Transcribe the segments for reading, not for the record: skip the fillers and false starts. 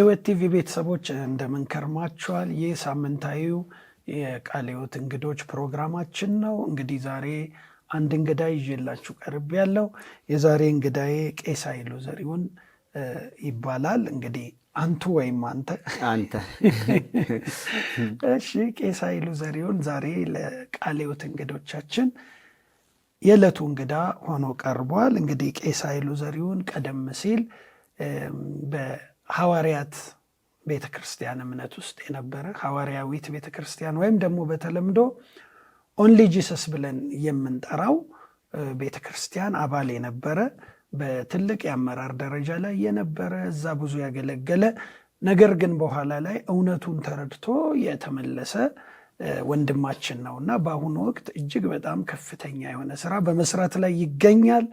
ውድ ቲቪ ቤተሰቦች እንደምን ከርማችኋል? ይህ ሳምንታዊው የቃለ ሕይወት እንግዶች ፕሮግራማችን ነው። እንግዲህ ዛሬ አንድ እንግዳ ይዤላችሁ ቀርብ ያለው የዛሬ እንግዳዬ ቄስ ኃይሉ ዘሪሁን ይባላል። እንግዲህ አንቱ ወይም አንተ እሺ። ቄስ ኃይሉ ዘሪሁን ዛሬ ለቃለ ሕይወት እንግዶቻችን የዕለቱ እንግዳ ሆኖ ቀርቧል። እንግዲህ ቄስ ኃይሉ ዘሪሁን ቀደም ሲል በሐዋርያት ቤተክርስቲያን እምነት ውስጥ የነበረ ሐዋርያዊት ቤተክርስቲያን ወይም ደግሞ በተለምዶ ኦንሊ ጂሰስ ብለን የምንጠራው ቤተክርስቲያን አባል የነበረ በትልቅ የአመራር ደረጃ ላይ የነበረ እዛ ብዙ ያገለገለ ነገር ግን በኋላ ላይ እውነቱን ተረድቶ የተመለሰ ወንድማችን ነው እና በአሁኑ ወቅት እጅግ በጣም ከፍተኛ የሆነ ስራ በመስራት ላይ ይገኛል።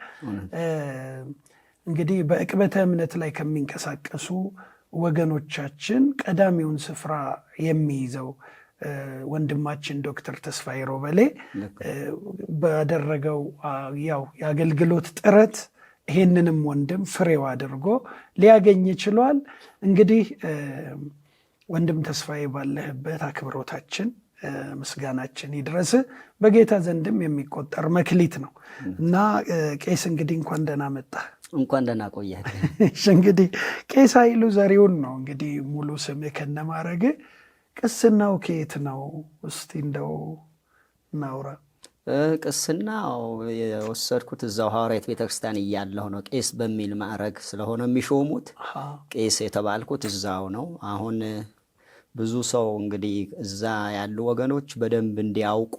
እንግዲህ በዕቅበተ እምነት ላይ ከሚንቀሳቀሱ ወገኖቻችን ቀዳሚውን ስፍራ የሚይዘው ወንድማችን ዶክተር ተስፋዬ ሮበሌ ባደረገው የአገልግሎት ጥረት ይሄንንም ወንድም ፍሬው አድርጎ ሊያገኝ ችሏል። እንግዲህ ወንድም ተስፋዬ ባለህበት አክብሮታችን ምስጋናችን ይድረስ። በጌታ ዘንድም የሚቆጠር መክሊት ነው እና ቄስ እንግዲህ እንኳን ደህና መጣህ። እንኳን ደህና ቆየህ። እንግዲህ ቄስ ኃይሉ ዘሪሁን ነው እንግዲህ ሙሉ ስምህ ከነማረግ። ቅስናው ከየት ነው? እስቲ እንደው እናውራ። ቅስናው የወሰድኩት እዛው ሐዋርያት ቤተክርስቲያን እያለሁ ነው። ቄስ በሚል ማዕረግ ስለሆነ የሚሾሙት ቄስ የተባልኩት እዛው ነው። አሁን ብዙ ሰው እንግዲህ እዛ ያሉ ወገኖች በደንብ እንዲያውቁ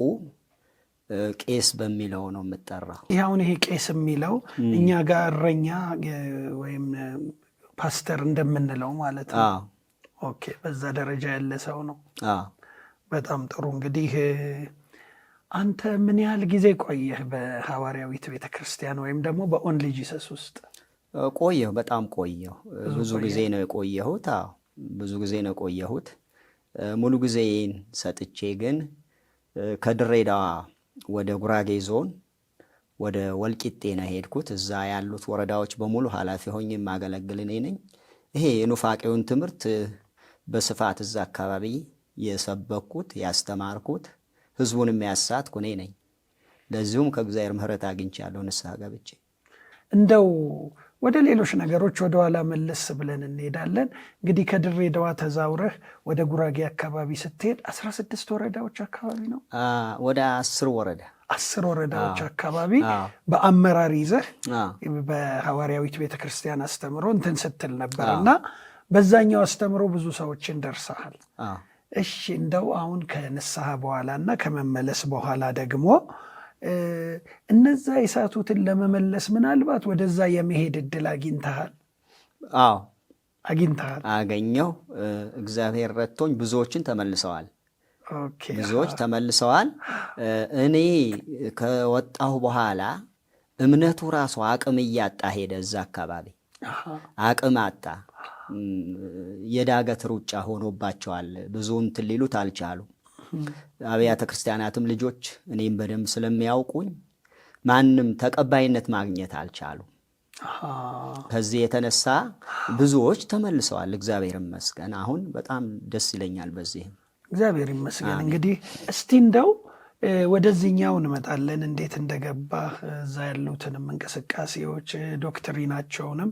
ቄስ በሚለው ነው የምጠራው። ይሄ ቄስ የሚለው እኛ ጋር እረኛ ወይም ፓስተር እንደምንለው ማለት ነው። ኦኬ፣ በዛ ደረጃ ያለ ሰው ነው። በጣም ጥሩ። እንግዲህ አንተ ምን ያህል ጊዜ ቆየህ በሐዋርያዊት ቤተክርስቲያን ወይም ደግሞ በኦንሊ ጂሰስ ውስጥ? ቆየሁ፣ በጣም ቆየሁ። ብዙ ጊዜ ነው የቆየሁት። ብዙ ጊዜ ነው የቆየሁት። ሙሉ ጊዜን ሰጥቼ ግን ከድሬዳዋ ወደ ጉራጌ ዞን ወደ ወልቂጤ ነው ሄድኩት። እዛ ያሉት ወረዳዎች በሙሉ ኃላፊ ሆኜ የማገለግል እኔ ነኝ። ይሄ የኑፋቄውን ትምህርት በስፋት እዛ አካባቢ የሰበኩት ያስተማርኩት ህዝቡን የሚያሳትኩ እኔ ነኝ። ለዚሁም ከእግዚአብሔር ምሕረት አግኝቻለሁ ንስሐ ገብቼ። እንደው ወደ ሌሎች ነገሮች ወደ ኋላ መለስ ብለን እንሄዳለን። እንግዲህ ከድሬዳዋ ተዛውረህ ወደ ጉራጌ አካባቢ ስትሄድ 16 ወረዳዎች አካባቢ ነው፣ ወደ 10 ወረዳዎች አካባቢ በአመራር ይዘህ በሐዋርያዊት ቤተክርስቲያን አስተምሮ እንትን ስትል ነበር እና በዛኛው አስተምሮ ብዙ ሰዎችን ደርሰሃል። እሺ፣ እንደው አሁን ከንስሐ በኋላ እና ከመመለስ በኋላ ደግሞ እነዛ የሳቱትን ለመመለስ ምናልባት ወደዛ የመሄድ እድል አግኝተሃል? አገኘው። እግዚአብሔር ረድቶኝ ብዙዎችን ተመልሰዋል። ብዙዎች ተመልሰዋል። እኔ ከወጣሁ በኋላ እምነቱ ራሱ አቅም እያጣ ሄደ። እዛ አካባቢ አቅም አጣ። የዳገት ሩጫ ሆኖባቸዋል። ብዙ እንትን ሊሉት አልቻሉ። አብያተ ክርስቲያናትም ልጆች እኔም በደንብ ስለሚያውቁኝ ማንም ተቀባይነት ማግኘት አልቻሉ። ከዚህ የተነሳ ብዙዎች ተመልሰዋል። እግዚአብሔር ይመስገን። አሁን በጣም ደስ ይለኛል። በዚህም እግዚአብሔር ይመስገን። እንግዲህ እስቲ እንደው ወደዚህኛው እንመጣለን። እንዴት እንደገባህ እዛ ያሉትንም እንቅስቃሴዎች ዶክትሪናቸውንም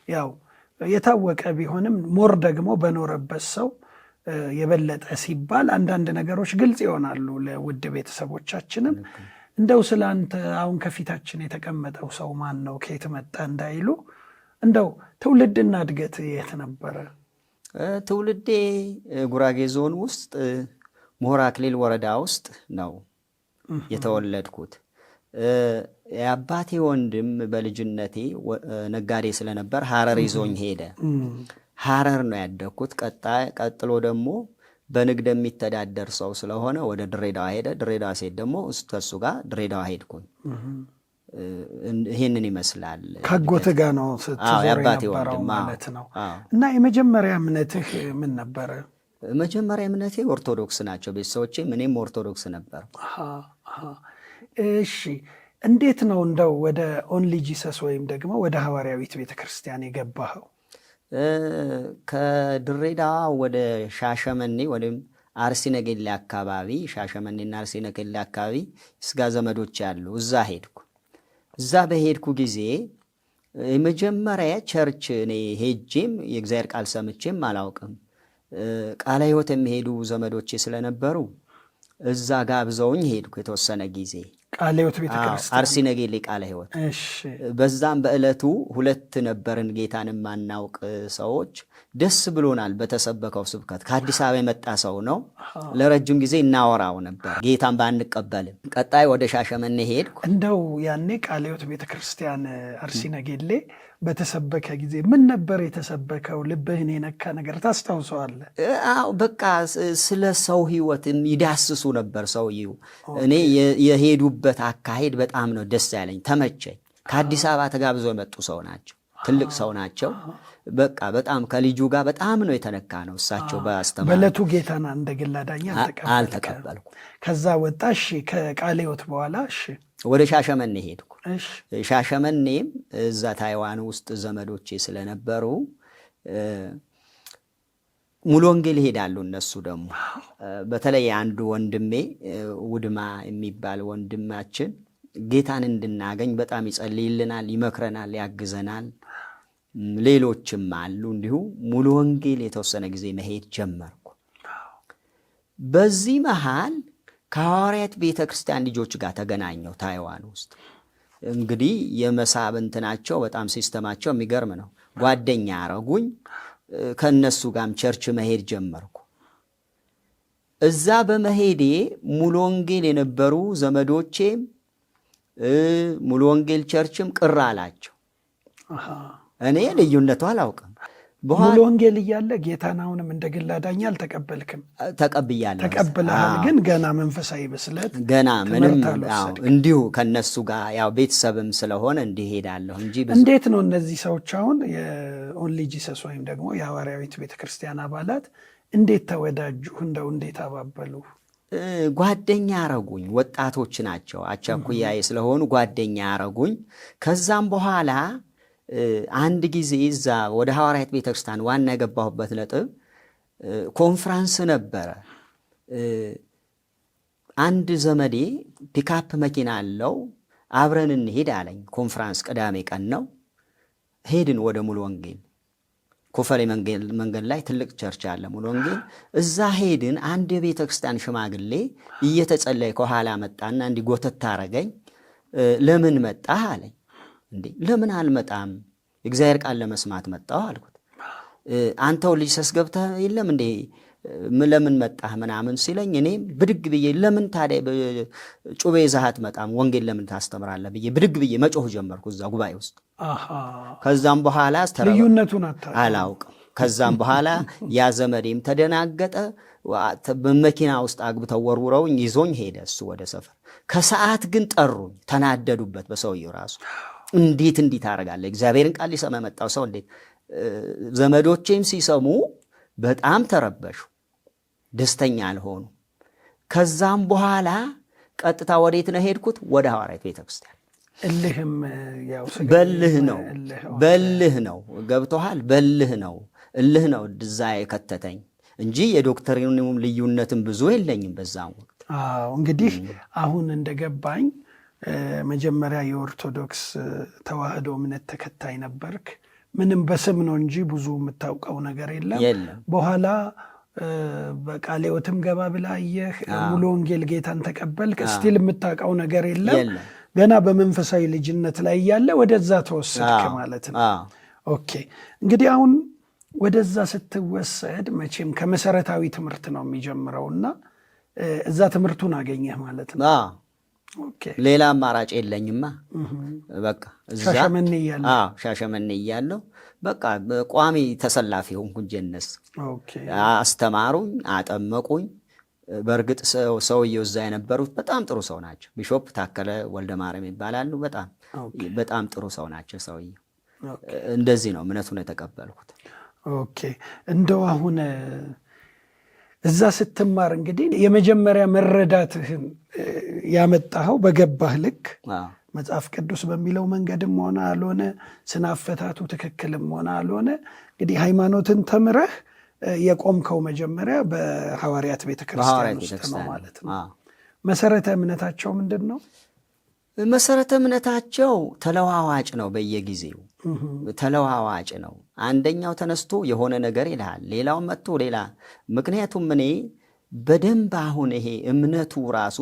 ያው የታወቀ ቢሆንም ሞር ደግሞ በኖረበት ሰው የበለጠ ሲባል አንዳንድ ነገሮች ግልጽ ይሆናሉ ለውድ ቤተሰቦቻችንም። እንደው ስለ አንተ አሁን ከፊታችን የተቀመጠው ሰው ማን ነው፣ ከየት መጣ እንዳይሉ እንደው ትውልድና እድገት የት ነበረ? ትውልዴ ጉራጌ ዞን ውስጥ ሞራ አክሊል ወረዳ ውስጥ ነው የተወለድኩት። የአባቴ ወንድም በልጅነቴ ነጋዴ ስለነበር ሐረር ይዞኝ ሄደ። ሐረር ነው ያደግኩት። ቀጥሎ ደግሞ በንግድ የሚተዳደር ሰው ስለሆነ ወደ ድሬዳዋ ሄደ። ድሬዳዋ ሴት ደግሞ እሱ ጋር ድሬዳዋ ሄድኩኝ። ይህንን ይመስላል። ከአጎትህ ጋር ነው ስትዞር የነበረው ማለት ነው። እና የመጀመሪያ እምነትህ ምን ነበረ? መጀመሪያ እምነቴ ኦርቶዶክስ ናቸው ቤተሰቦቼም፣ እኔም ኦርቶዶክስ ነበር። እሺ፣ እንዴት ነው እንደው ወደ ኦንሊ ጂሰስ ወይም ደግሞ ወደ ሐዋርያዊት ቤተክርስቲያን የገባኸው? ከድሬዳዋ ወደ ሻሸመኔ ወይም አርሲ ነገሌ አካባቢ ሻሸመኔና አርሲ ነገሌ አካባቢ ስጋ ዘመዶች ያሉ እዛ ሄድኩ። እዛ በሄድኩ ጊዜ የመጀመሪያ ቸርች እኔ ሄጄም የእግዚአብሔር ቃል ሰምቼም አላውቅም። ቃለ ሕይወት የሚሄዱ ዘመዶቼ ስለነበሩ እዛ ጋብዘውኝ ሄድኩ የተወሰነ ጊዜ ቃለ ሕይወት ቤተክርስቲያን አርሲ ነገሌ ቃለ ሕይወት። በዛም በዕለቱ 2 ነበርን ጌታን ማናውቅ ሰዎች። ደስ ብሎናል በተሰበከው ስብከት። ከአዲስ አበባ የመጣ ሰው ነው። ለረጅም ጊዜ እናወራው ነበር ጌታን ባንቀበልም። ቀጣይ ወደ ሻሸመኔ ሄድኩ። እንደው ያኔ ቃለ ሕይወት ቤተክርስቲያን አርሲ ነገሌ በተሰበከ ጊዜ ምን ነበር የተሰበከው? ልብህን የነካ ነገር ታስታውሰዋለህ? በቃ ስለ ሰው ሕይወት ይዳስሱ ነበር ሰውየው። እኔ የሄዱበት አካሄድ በጣም ነው ደስ ያለኝ፣ ተመቸኝ። ከአዲስ አበባ ተጋብዘው የመጡ ሰው ናቸው፣ ትልቅ ሰው ናቸው። በቃ በጣም ከልጁ ጋር በጣም ነው የተነካ ነው። እሳቸው በአስተማሪ በዕለቱ ጌታና እንደ ግል አዳኝ አልተቀበልኩ። ከዛ ወጣ። እሺ፣ ከቃለ ሕይወት በኋላ እሺ ወደ ሻሸመኔ ሄድኩ። ሻሸመኔም እዛ ታይዋን ውስጥ ዘመዶቼ ስለነበሩ ሙሉ ወንጌል ይሄዳሉ እነሱ ደግሞ። በተለይ አንዱ ወንድሜ ውድማ የሚባል ወንድማችን ጌታን እንድናገኝ በጣም ይጸልይልናል፣ ይመክረናል፣ ያግዘናል። ሌሎችም አሉ እንዲሁ። ሙሉ ወንጌል የተወሰነ ጊዜ መሄድ ጀመርኩ። በዚህ መሃል ከሐዋርያት ቤተ ክርስቲያን ልጆች ጋር ተገናኘው ታይዋን ውስጥ። እንግዲህ የመሳብ እንትናቸው በጣም ሲስተማቸው የሚገርም ነው። ጓደኛ አረጉኝ። ከእነሱ ጋርም ቸርች መሄድ ጀመርኩ። እዛ በመሄዴ ሙሉ ወንጌል የነበሩ ዘመዶቼም ሙሉ ወንጌል ቸርችም ቅር አላቸው። እኔ ልዩነቱ አላውቅም። ሙሉ ወንጌል እያለ ጌታን አሁንም እንደ ግል አዳኝ አልተቀበልክም? ተቀብያለሁ። ተቀብለሃል፣ ግን ገና መንፈሳዊ ብስለት ገና ምንም እንዲሁ ከነሱ ጋር ያው ቤተሰብም ስለሆነ እንዲሄዳለሁ እንጂ። እንዴት ነው እነዚህ ሰዎች አሁን የኦንሊ ጂሰስ ወይም ደግሞ የሐዋርያዊት ቤተክርስቲያን አባላት እንዴት ተወዳጁ? እንደው እንዴት አባበሉ? ጓደኛ አረጉኝ። ወጣቶች ናቸው፣ አቻኩያዬ ስለሆኑ ጓደኛ አረጉኝ። ከዛም በኋላ አንድ ጊዜ እዛ ወደ ሐዋርያት ቤተክርስቲያን ዋና የገባሁበት ነጥብ ኮንፍራንስ ነበረ። አንድ ዘመዴ ፒካፕ መኪና አለው፣ አብረን እንሄድ አለኝ። ኮንፍራንስ ቅዳሜ ቀን ነው። ሄድን ወደ ሙሉ ወንጌል። ኮፈሌ መንገድ ላይ ትልቅ ቸርች አለ ሙሉ ወንጌል። እዛ ሄድን። አንድ የቤተ ክርስቲያን ሽማግሌ እየተጸለየ ከኋላ መጣና እንዲህ ጎተት አረገኝ። ለምን መጣህ አለኝ። እንዴ ለምን አልመጣም? እግዚአብሔር ቃል ለመስማት መጣሁ አልኩት። አንተው ልጅ ሰስገብተህ የለም እንዴ ለምን መጣህ ምናምን ሲለኝ፣ እኔም ብድግ ብዬ ለምን ታዲያ ጩቤ ይዘሃት መጣም ወንጌል ለምን ታስተምራለህ ብዬ ብድግ ብዬ መጮህ ጀመርኩ እዛ ጉባኤ ውስጥ። ከዛም በኋላ ልዩነቱን አላውቅም። ከዛም በኋላ ያ ዘመዴም ተደናገጠ። በመኪና ውስጥ አግብተው ወርውረውኝ ይዞኝ ሄደ እሱ ወደ ሰፈር። ከሰዓት ግን ጠሩኝ፣ ተናደዱበት በሰውየው ራሱ። እንዴት እንዲህ ታደርጋለህ? እግዚአብሔርን ቃል ሊሰማ የመጣው ሰው እንዴት? ዘመዶቼም ሲሰሙ በጣም ተረበሹ፣ ደስተኛ አልሆኑ። ከዛም በኋላ ቀጥታ ወዴት ነው ሄድኩት? ወደ ሐዋርያት ቤተክርስቲያን። እልህም በልህ ነው ገብቶሃል? በልህ ነው እልህ ነው እዛ የከተተኝ እንጂ የዶክትሪኑም ልዩነትም ብዙ የለኝም በዛም ወቅት። እንግዲህ አሁን እንደገባኝ መጀመሪያ የኦርቶዶክስ ተዋህዶ እምነት ተከታይ ነበርክ። ምንም በስም ነው እንጂ ብዙ የምታውቀው ነገር የለም። በኋላ በቃለ ሕይወትም ገባ ብላ አየህ፣ ሙሉ ወንጌል ጌታን ተቀበልክ። እስቲል የምታውቀው ነገር የለም። ገና በመንፈሳዊ ልጅነት ላይ እያለ ወደዛ ተወሰድክ ማለት ነው። ኦኬ። እንግዲህ አሁን ወደዛ ስትወሰድ መቼም ከመሰረታዊ ትምህርት ነው የሚጀምረውና እዛ ትምህርቱን አገኘህ ማለት ነው። ሌላ አማራጭ የለኝማ። በቃ እዛ ሻሸመኔ እያለሁ በቃ ቋሚ ተሰላፊ ሆንኩ። ጀነስ አስተማሩኝ፣ አጠመቁኝ። በእርግጥ ሰውየው እዛ የነበሩት በጣም ጥሩ ሰው ናቸው። ቢሾፕ ታከለ ወልደ ማርያም ይባላሉ። በጣም ጥሩ ሰው ናቸው ሰውየው። እንደዚህ ነው እምነቱን የተቀበልኩት። ኦኬ። እንደው አሁን እዛ ስትማር እንግዲህ የመጀመሪያ መረዳትህን ያመጣኸው በገባህ ልክ መጽሐፍ ቅዱስ በሚለው መንገድም ሆነ አልሆነ ስነ አፈታቱ ትክክልም ሆነ አልሆነ እንግዲህ ሃይማኖትን ተምረህ የቆምከው መጀመሪያ በሐዋርያት ቤተክርስቲያን ውስጥ ነው ማለት ነው። መሰረተ እምነታቸው ምንድን ነው? መሰረተ እምነታቸው ተለዋዋጭ ነው። በየጊዜው ተለዋዋጭ ነው። አንደኛው ተነስቶ የሆነ ነገር ይልሃል፣ ሌላው መጥቶ ሌላ። ምክንያቱም እኔ በደንብ አሁን ይሄ እምነቱ ራሱ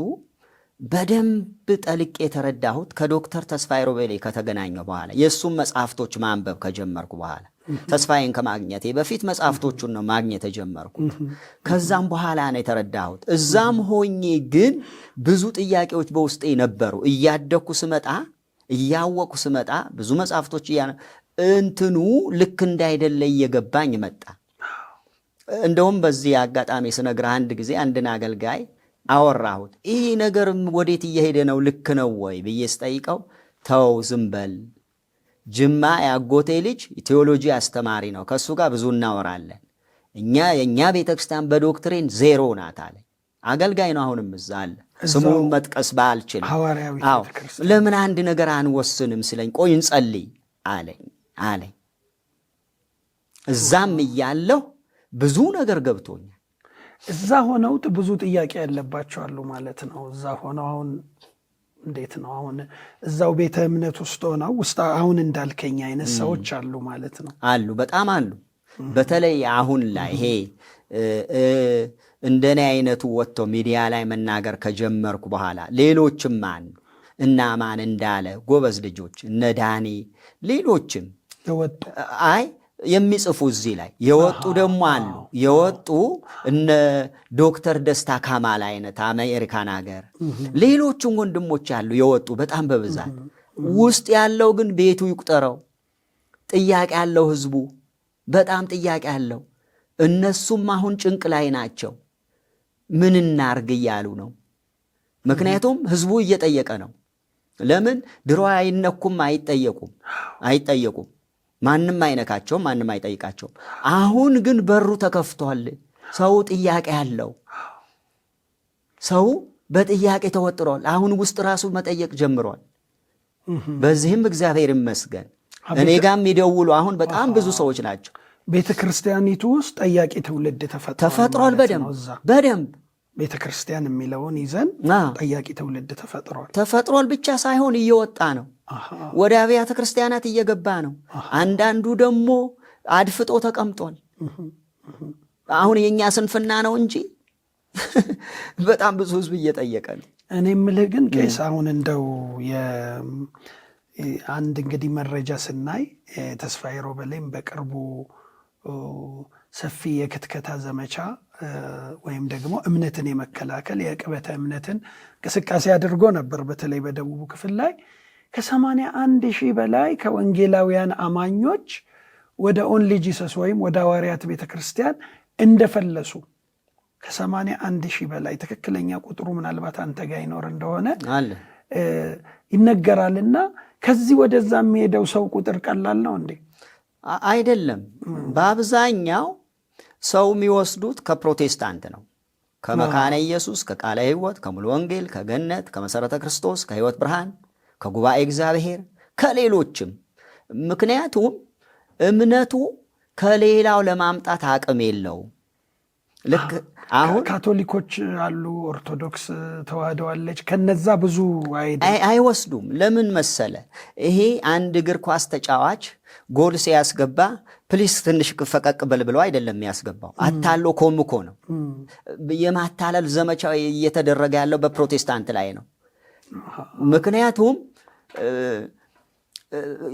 በደንብ ጠልቄ የተረዳሁት ከዶክተር ተስፋዬ ሮቤሌ ከተገናኘሁ በኋላ የእሱም መጽሐፍቶች ማንበብ ከጀመርኩ በኋላ ተስፋዬን ከማግኘቴ በፊት መጽሐፍቶቹን ነው ማግኘት የጀመርኩት። ከዛም በኋላ ነው የተረዳሁት። እዛም ሆኜ ግን ብዙ ጥያቄዎች በውስጤ ነበሩ። እያደኩ ስመጣ እያወቁ ስመጣ ብዙ መጽሐፍቶች እንትኑ ልክ እንዳይደለ እየገባኝ መጣ። እንደውም በዚህ አጋጣሚ ስነግርህ አንድ ጊዜ አንድን አገልጋይ አወራሁት። ይህ ነገርም ወዴት እየሄደ ነው? ልክ ነው ወይ ብዬ ስጠይቀው ተው ዝም በል፣ ጅማ ያጎቴ ልጅ ቴዎሎጂ አስተማሪ ነው፣ ከሱ ጋር ብዙ እናወራለን። የእኛ ቤተክርስቲያን በዶክትሪን ዜሮ ናት አለ። አገልጋይ ነው፣ አሁንም እዛ አለ። ስሙን መጥቀስ ባልችልም ለምን አንድ ነገር አንወስንም ስለኝ ቆይ እንጸልይ አለኝ። እዛም እያለሁ ብዙ ነገር ገብቶኛል። እዛ ሆነው ብዙ ጥያቄ ያለባቸው አሉ ማለት ነው። እዛ ሆነው አሁን እንዴት ነው አሁን እዛው ቤተ እምነት ውስጥ ሆነው አሁን እንዳልከኝ አይነት ሰዎች አሉ ማለት ነው። አሉ፣ በጣም አሉ። በተለይ አሁን ላይ ይሄ እንደኔ አይነቱ ወጥቶ ሚዲያ ላይ መናገር ከጀመርኩ በኋላ ሌሎችም እና ማን እንዳለ ጎበዝ ልጆች እነ ዳኒ ሌሎችም የወጡ የሚጽፉ እዚህ ላይ የወጡ ደግሞ አሉ። የወጡ እነ ዶክተር ደስታ ካማል አይነት አሜሪካን ሀገር ሌሎችም ወንድሞች አሉ የወጡ በጣም በብዛት። ውስጥ ያለው ግን ቤቱ ይቁጠረው። ጥያቄ ያለው ህዝቡ በጣም ጥያቄ ያለው። እነሱም አሁን ጭንቅ ላይ ናቸው። ምን እናርግ እያሉ ነው። ምክንያቱም ህዝቡ እየጠየቀ ነው። ለምን ድሮ አይነኩም፣ አይጠየቁም። ማንም አይነካቸውም፣ ማንም አይጠይቃቸውም። አሁን ግን በሩ ተከፍቷል። ሰው ጥያቄ ያለው ሰው በጥያቄ ተወጥሯል። አሁን ውስጥ ራሱ መጠየቅ ጀምሯል። በዚህም እግዚአብሔር ይመስገን። እኔ ጋር የሚደውሉ አሁን በጣም ብዙ ሰዎች ናቸው። ቤተ ክርስቲያኒቱ ውስጥ ጠያቂ ትውልድ ተፈጥሯል። በደንብ ቤተ ክርስቲያን የሚለውን ይዘን ጠያቂ ትውልድ ተፈጥሯል ብቻ ሳይሆን እየወጣ ነው። ወደ አብያተ ክርስቲያናት እየገባ ነው። አንዳንዱ ደግሞ አድፍጦ ተቀምጧል። አሁን የኛ ስንፍና ነው እንጂ በጣም ብዙ ህዝብ እየጠየቀ ነው። እኔ የምልህ ግን ቄስ አሁን እንደው አንድ እንግዲህ መረጃ ስናይ ተስፋዬ ሮቤሌም በቅርቡ ሰፊ የክትከታ ዘመቻ ወይም ደግሞ እምነትን የመከላከል የዕቅበተ እምነትን እንቅስቃሴ አድርጎ ነበር። በተለይ በደቡቡ ክፍል ላይ ከ81,000 በላይ ከወንጌላውያን አማኞች ወደ ኦንሊ ጂሰስ ወይም ወደ ሐዋርያት ቤተክርስቲያን እንደፈለሱ ከ81,000 በላይ ትክክለኛ ቁጥሩ ምናልባት አንተ ጋር ይኖር እንደሆነ ይነገራልና ከዚህ ወደዛ የሚሄደው ሰው ቁጥር ቀላል ነው እንዴ? አይደለም። በአብዛኛው ሰው የሚወስዱት ከፕሮቴስታንት ነው። ከመካነ ኢየሱስ፣ ከቃለ ሕይወት፣ ከሙሉ ወንጌል፣ ከገነት፣ ከመሰረተ ክርስቶስ፣ ከሕይወት ብርሃን፣ ከጉባኤ እግዚአብሔር፣ ከሌሎችም። ምክንያቱም እምነቱ ከሌላው ለማምጣት አቅም የለውም። ልክ አሁን ካቶሊኮች አሉ፣ ኦርቶዶክስ ተዋህደዋለች። ከነዛ ብዙ አይወስዱም። ለምን መሰለ? ይሄ አንድ እግር ኳስ ተጫዋች ጎል ሲያስገባ ፕሊስ ትንሽ ፈቀቅ በል ብለው አይደለም የሚያስገባው። አታሎ ኮምኮ ነው። የማታለል ዘመቻው እየተደረገ ያለው በፕሮቴስታንት ላይ ነው። ምክንያቱም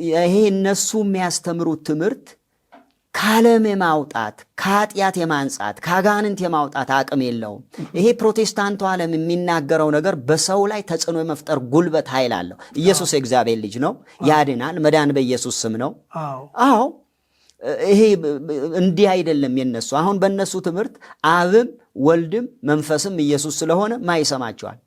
ይሄ እነሱ የሚያስተምሩት ትምህርት ከዓለም የማውጣት ከኃጢአት የማንጻት ከአጋንንት የማውጣት አቅም የለውም። ይሄ ፕሮቴስታንቱ ዓለም የሚናገረው ነገር በሰው ላይ ተጽዕኖ የመፍጠር ጉልበት ኃይል አለው። ኢየሱስ የእግዚአብሔር ልጅ ነው፣ ያድናል፣ መዳን በኢየሱስ ስም ነው። አዎ ይሄ እንዲህ አይደለም የነሱ። አሁን በእነሱ ትምህርት አብም ወልድም መንፈስም ኢየሱስ ስለሆነ ማይሰማቸዋል።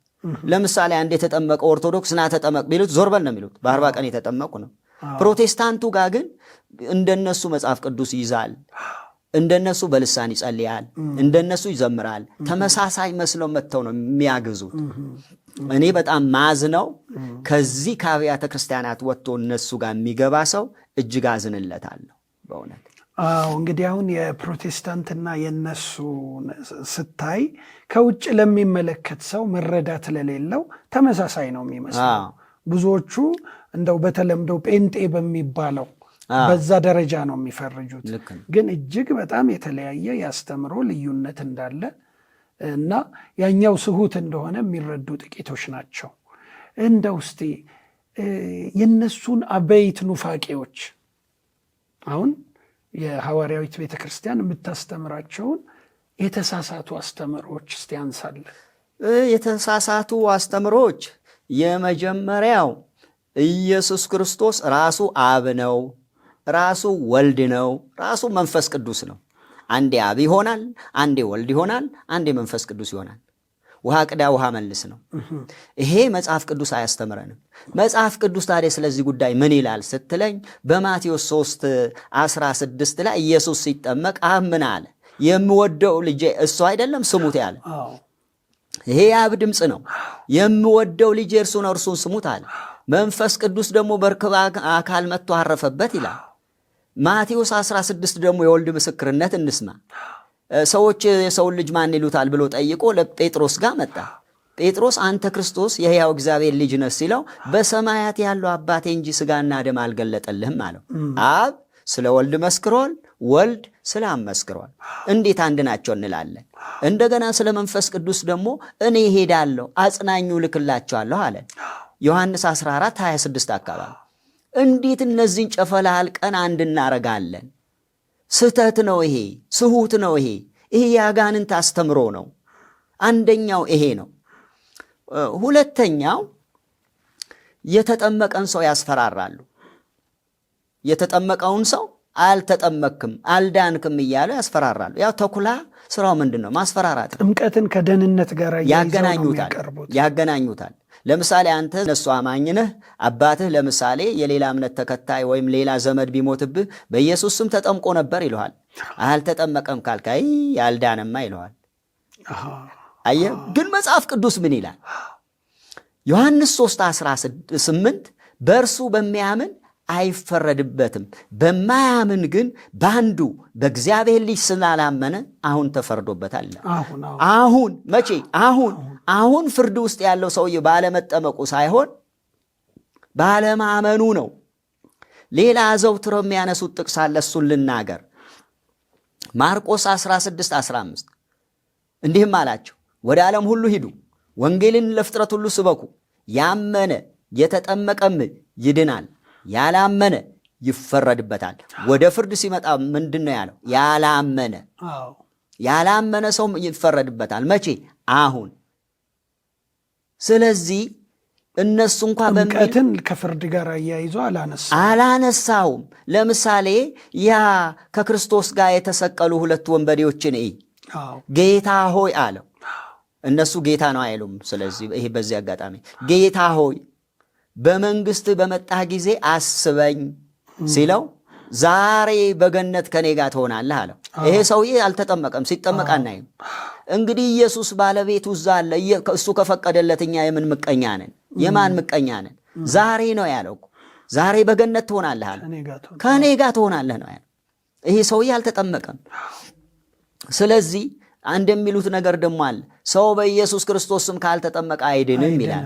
ለምሳሌ አንድ የተጠመቀ ኦርቶዶክስ ና ተጠመቅ ቢሉት ዞር በል ነው የሚሉት። በ40 ቀን የተጠመቁ ነው። ፕሮቴስታንቱ ጋር ግን እንደነሱ መጽሐፍ ቅዱስ ይዛል፣ እንደነሱ በልሳን ይጸልያል፣ እንደነሱ ይዘምራል። ተመሳሳይ መስለው መጥተው ነው የሚያግዙት። እኔ በጣም ማዝነው ከዚህ ከአብያተ ክርስቲያናት ወጥቶ እነሱ ጋር የሚገባ ሰው እጅግ አዝንለታለሁ በእውነት። አዎ እንግዲህ አሁን የፕሮቴስታንትና የነሱ ስታይ ከውጭ ለሚመለከት ሰው መረዳት ለሌለው ተመሳሳይ ነው የሚመስለው። ብዙዎቹ እንደው በተለምዶ ጴንጤ በሚባለው በዛ ደረጃ ነው የሚፈርጁት። ግን እጅግ በጣም የተለያየ ያስተምሮ ልዩነት እንዳለ እና ያኛው ስሁት እንደሆነ የሚረዱ ጥቂቶች ናቸው። እንደው እስቲ የነሱን አበይት ኑፋቄዎች አሁን የሐዋርያዊት ቤተክርስቲያን የምታስተምራቸውን የተሳሳቱ አስተምሮች እስቲ አንሳለ። የተሳሳቱ አስተምሮች የመጀመሪያው ኢየሱስ ክርስቶስ ራሱ አብ ነው፣ ራሱ ወልድ ነው፣ ራሱ መንፈስ ቅዱስ ነው። አንዴ አብ ይሆናል፣ አንዴ ወልድ ይሆናል፣ አንዴ መንፈስ ቅዱስ ይሆናል። ውሃ ቅዳ ውሃ መልስ ነው። ይሄ መጽሐፍ ቅዱስ አያስተምረንም። መጽሐፍ ቅዱስ ታዲያ ስለዚህ ጉዳይ ምን ይላል ስትለኝ በማቴዎስ 3:16 ላይ ኢየሱስ ሲጠመቅ አብ ምን አለ? የምወደው ልጄ እሱ አይደለም ስሙት ያለ። ይሄ የአብ ድምፅ ነው። የምወደው ልጄ እርሱ ነው፣ እርሱን ስሙት አለ። መንፈስ ቅዱስ ደግሞ በርክብ አካል መጥቶ አረፈበት ይላል። ማቴዎስ 16 ደግሞ የወልድ ምስክርነት እንስማ። ሰዎች የሰውን ልጅ ማን ይሉታል ብሎ ጠይቆ ለጴጥሮስ ጋር መጣ። ጴጥሮስ አንተ ክርስቶስ የሕያው እግዚአብሔር ልጅ ነህ ሲለው በሰማያት ያለው አባቴ እንጂ ሥጋና ደም አልገለጠልህም አለው። አብ ስለ ወልድ መስክሯል፣ ወልድ ስለ አብ መስክሯል። እንዴት አንድ ናቸው እንላለን? እንደገና ስለ መንፈስ ቅዱስ ደግሞ እኔ እሄዳለሁ አጽናኙ ልክላቸዋለሁ አለ። ዮሐንስ 14:26 አካባቢ። እንዴት እነዚህን ጨፈላል ቀን አንድ እናረጋለን? ስተት ነው ይሄ፣ ስሁት ነው ይሄ። ይሄ የአጋንንት አስተምሮ ነው። አንደኛው ይሄ ነው። ሁለተኛው የተጠመቀን ሰው ያስፈራራሉ። የተጠመቀውን ሰው አልተጠመክም፣ አልዳንክም እያሉ ያስፈራራሉ። ያው ተኩላ ስራው ምንድን ነው? ማስፈራራት። ጥምቀትን ከደህንነት ጋር ያገናኙታል። ለምሳሌ አንተ እነሱ አማኝ ነህ፣ አባትህ ለምሳሌ የሌላ እምነት ተከታይ ወይም ሌላ ዘመድ ቢሞትብህ በኢየሱስ ስም ተጠምቆ ነበር ይልሃል። አልተጠመቀም ካልካይ ያልዳነማ ይልሃል። አየህ። ግን መጽሐፍ ቅዱስ ምን ይላል? ዮሐንስ 3:18 በእርሱ በሚያምን አይፈረድበትም፣ በማያምን ግን በአንዱ በእግዚአብሔር ልጅ ስላላመነ አሁን ተፈርዶበታል። አሁን መቼ? አሁን ፍርድ ውስጥ ያለው ሰውዬ ባለመጠመቁ ሳይሆን ባለማመኑ ነው። ሌላ ዘውትረው የሚያነሱት ጥቅስ አለ፣ እሱን ልናገር። ማርቆስ 16:15 እንዲህም አላቸው፣ ወደ ዓለም ሁሉ ሂዱ፣ ወንጌልን ለፍጥረት ሁሉ ስበኩ፣ ያመነ የተጠመቀም ይድናል፣ ያላመነ ይፈረድበታል። ወደ ፍርድ ሲመጣ ምንድን ነው ያለው? ያላመነ ሰው ይፈረድበታል። መቼ? አሁን። ስለዚህ እነሱ እንኳን ጥምቀትን ከፍርድ ጋር አያይዞ አላነሳውም። ለምሳሌ ያ ከክርስቶስ ጋር የተሰቀሉ ሁለት ወንበዴዎችን ጌታ ሆይ አለው። እነሱ ጌታ ነው አይሉም። ስለዚህ ይሄ በዚህ አጋጣሚ ጌታ ሆይ በመንግስት በመጣ ጊዜ አስበኝ ሲለው ዛሬ በገነት ከኔ ጋር ትሆናለህ አለው። ይሄ ሰውዬ አልተጠመቀም፣ ሲጠመቅ አናይም። እንግዲህ ኢየሱስ ባለቤቱ እዛ አለ። እሱ ከፈቀደለት እኛ የምን ምቀኛ ነን? የማን ምቀኛ ነን? ዛሬ ነው ያለው። ዛሬ በገነት ትሆናለህ አለ። ከኔ ጋር ትሆናለህ ነው ያለው። ይሄ ሰውዬ አልተጠመቀም። ስለዚህ አንድ የሚሉት ነገር ደግሞ አለ። ሰው በኢየሱስ ክርስቶስ ስም ካልተጠመቀ አይድንም ይላል።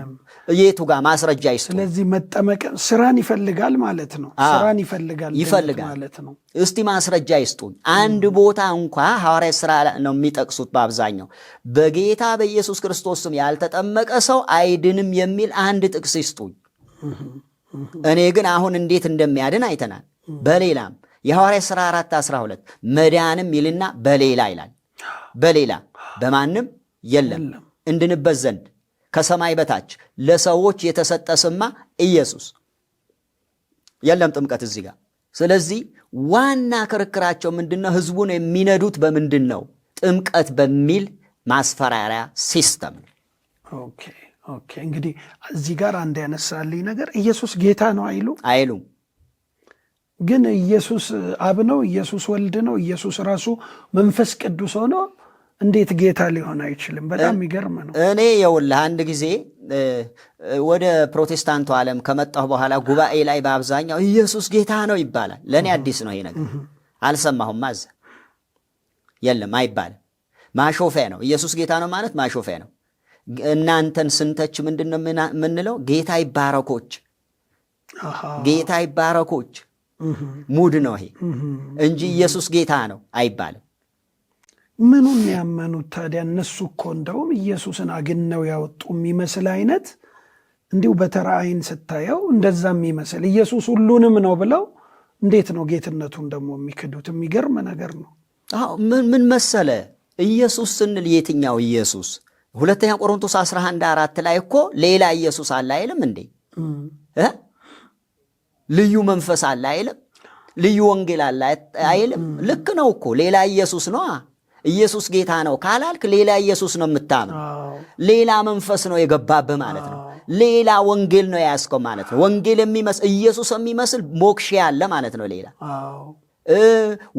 የቱ ጋር ማስረጃ ይስጡ? ስለዚህ መጠመቅ ስራን ይፈልጋል ማለት ነው። ስራን ይፈልጋል ማለት ነው። እስቲ ማስረጃ ይስጡኝ። አንድ ቦታ እንኳ ሐዋርያት ሥራ ነው የሚጠቅሱት በአብዛኛው በጌታ በኢየሱስ ክርስቶስ ስም ያልተጠመቀ ሰው አይድንም የሚል አንድ ጥቅስ ይስጡኝ። እኔ ግን አሁን እንዴት እንደሚያድን አይተናል። በሌላም የሐዋርያት ሥራ 4:12 መዳንም ይልና በሌላ ይላል። በሌላ በማንም የለም እንድንበት ዘንድ ከሰማይ በታች ለሰዎች የተሰጠ ስማ ኢየሱስ የለም ጥምቀት እዚህ ጋር። ስለዚህ ዋና ክርክራቸው ምንድነው? ህዝቡን የሚነዱት በምንድን ነው? ጥምቀት በሚል ማስፈራሪያ ሲስተም። ኦኬ እንግዲህ እዚህ ጋር አንድ ያነሳልኝ ነገር ኢየሱስ ጌታ ነው አይሉም። ግን ኢየሱስ አብ ነው፣ ኢየሱስ ወልድ ነው፣ ኢየሱስ ራሱ መንፈስ ቅዱስ ሆኖ እንዴት ጌታ ሊሆን አይችልም? በጣም የሚገርም ነው። እኔ የውልህ አንድ ጊዜ ወደ ፕሮቴስታንቱ ዓለም ከመጣሁ በኋላ ጉባኤ ላይ በአብዛኛው ኢየሱስ ጌታ ነው ይባላል። ለእኔ አዲስ ነው ይሄ ነገር፣ አልሰማሁም። ማዘ የለም አይባልም። ማሾፊያ ነው። ኢየሱስ ጌታ ነው ማለት ማሾፊያ ነው። እናንተን ስንተች ምንድን ነው የምንለው? ጌታ ይባረኮች፣ ጌታ ይባረኮች ሙድ ነው ይሄ እንጂ ኢየሱስ ጌታ ነው አይባልም። ምኑን ያመኑት ታዲያ? እነሱ እኮ እንደውም ኢየሱስን አግነው ያወጡ የሚመስል አይነት እንዲሁ በተራ አይን ስታየው እንደዛ የሚመስል ኢየሱስ ሁሉንም ነው ብለው እንዴት ነው ጌትነቱን ደግሞ የሚክዱት? የሚገርም ነገር ነው። ምን መሰለ ኢየሱስ ስንል የትኛው ኢየሱስ? ሁለተኛ ቆሮንቶስ 11:4 ላይ እኮ ሌላ ኢየሱስ አለ አይልም እንዴ? ልዩ መንፈስ አለ አይልም? ልዩ ወንጌል አለ አይልም? ልክ ነው እኮ ሌላ ኢየሱስ ነው። ኢየሱስ ጌታ ነው ካላልክ ሌላ ኢየሱስ ነው የምታምነው። ሌላ መንፈስ ነው የገባብህ ማለት ነው። ሌላ ወንጌል ነው የያዝከው ማለት ነው። ወንጌል የሚመስል ኢየሱስ የሚመስል ሞክሼ አለ ማለት ነው። ሌላ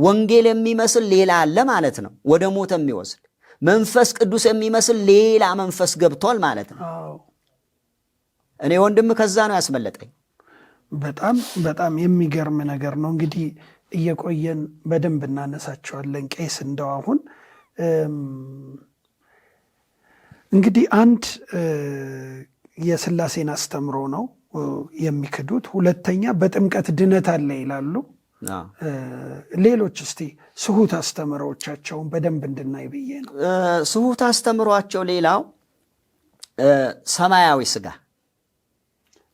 ወንጌል የሚመስል ሌላ አለ ማለት ነው። ወደ ሞት የሚወስድ መንፈስ ቅዱስ የሚመስል ሌላ መንፈስ ገብቷል ማለት ነው። እኔ ወንድም ከዛ ነው ያስመለጠኝ። በጣም በጣም የሚገርም ነገር ነው። እንግዲህ እየቆየን በደንብ እናነሳቸዋለን። ቄስ እንደው አሁን እንግዲህ አንድ የሥላሴን አስተምሮ ነው የሚክዱት። ሁለተኛ በጥምቀት ድነት አለ ይላሉ። ሌሎች እስቲ ስሁት አስተምሮቻቸውን በደንብ እንድናይ ብዬ ነው። ስሁት አስተምሯቸው ሌላው ሰማያዊ ስጋ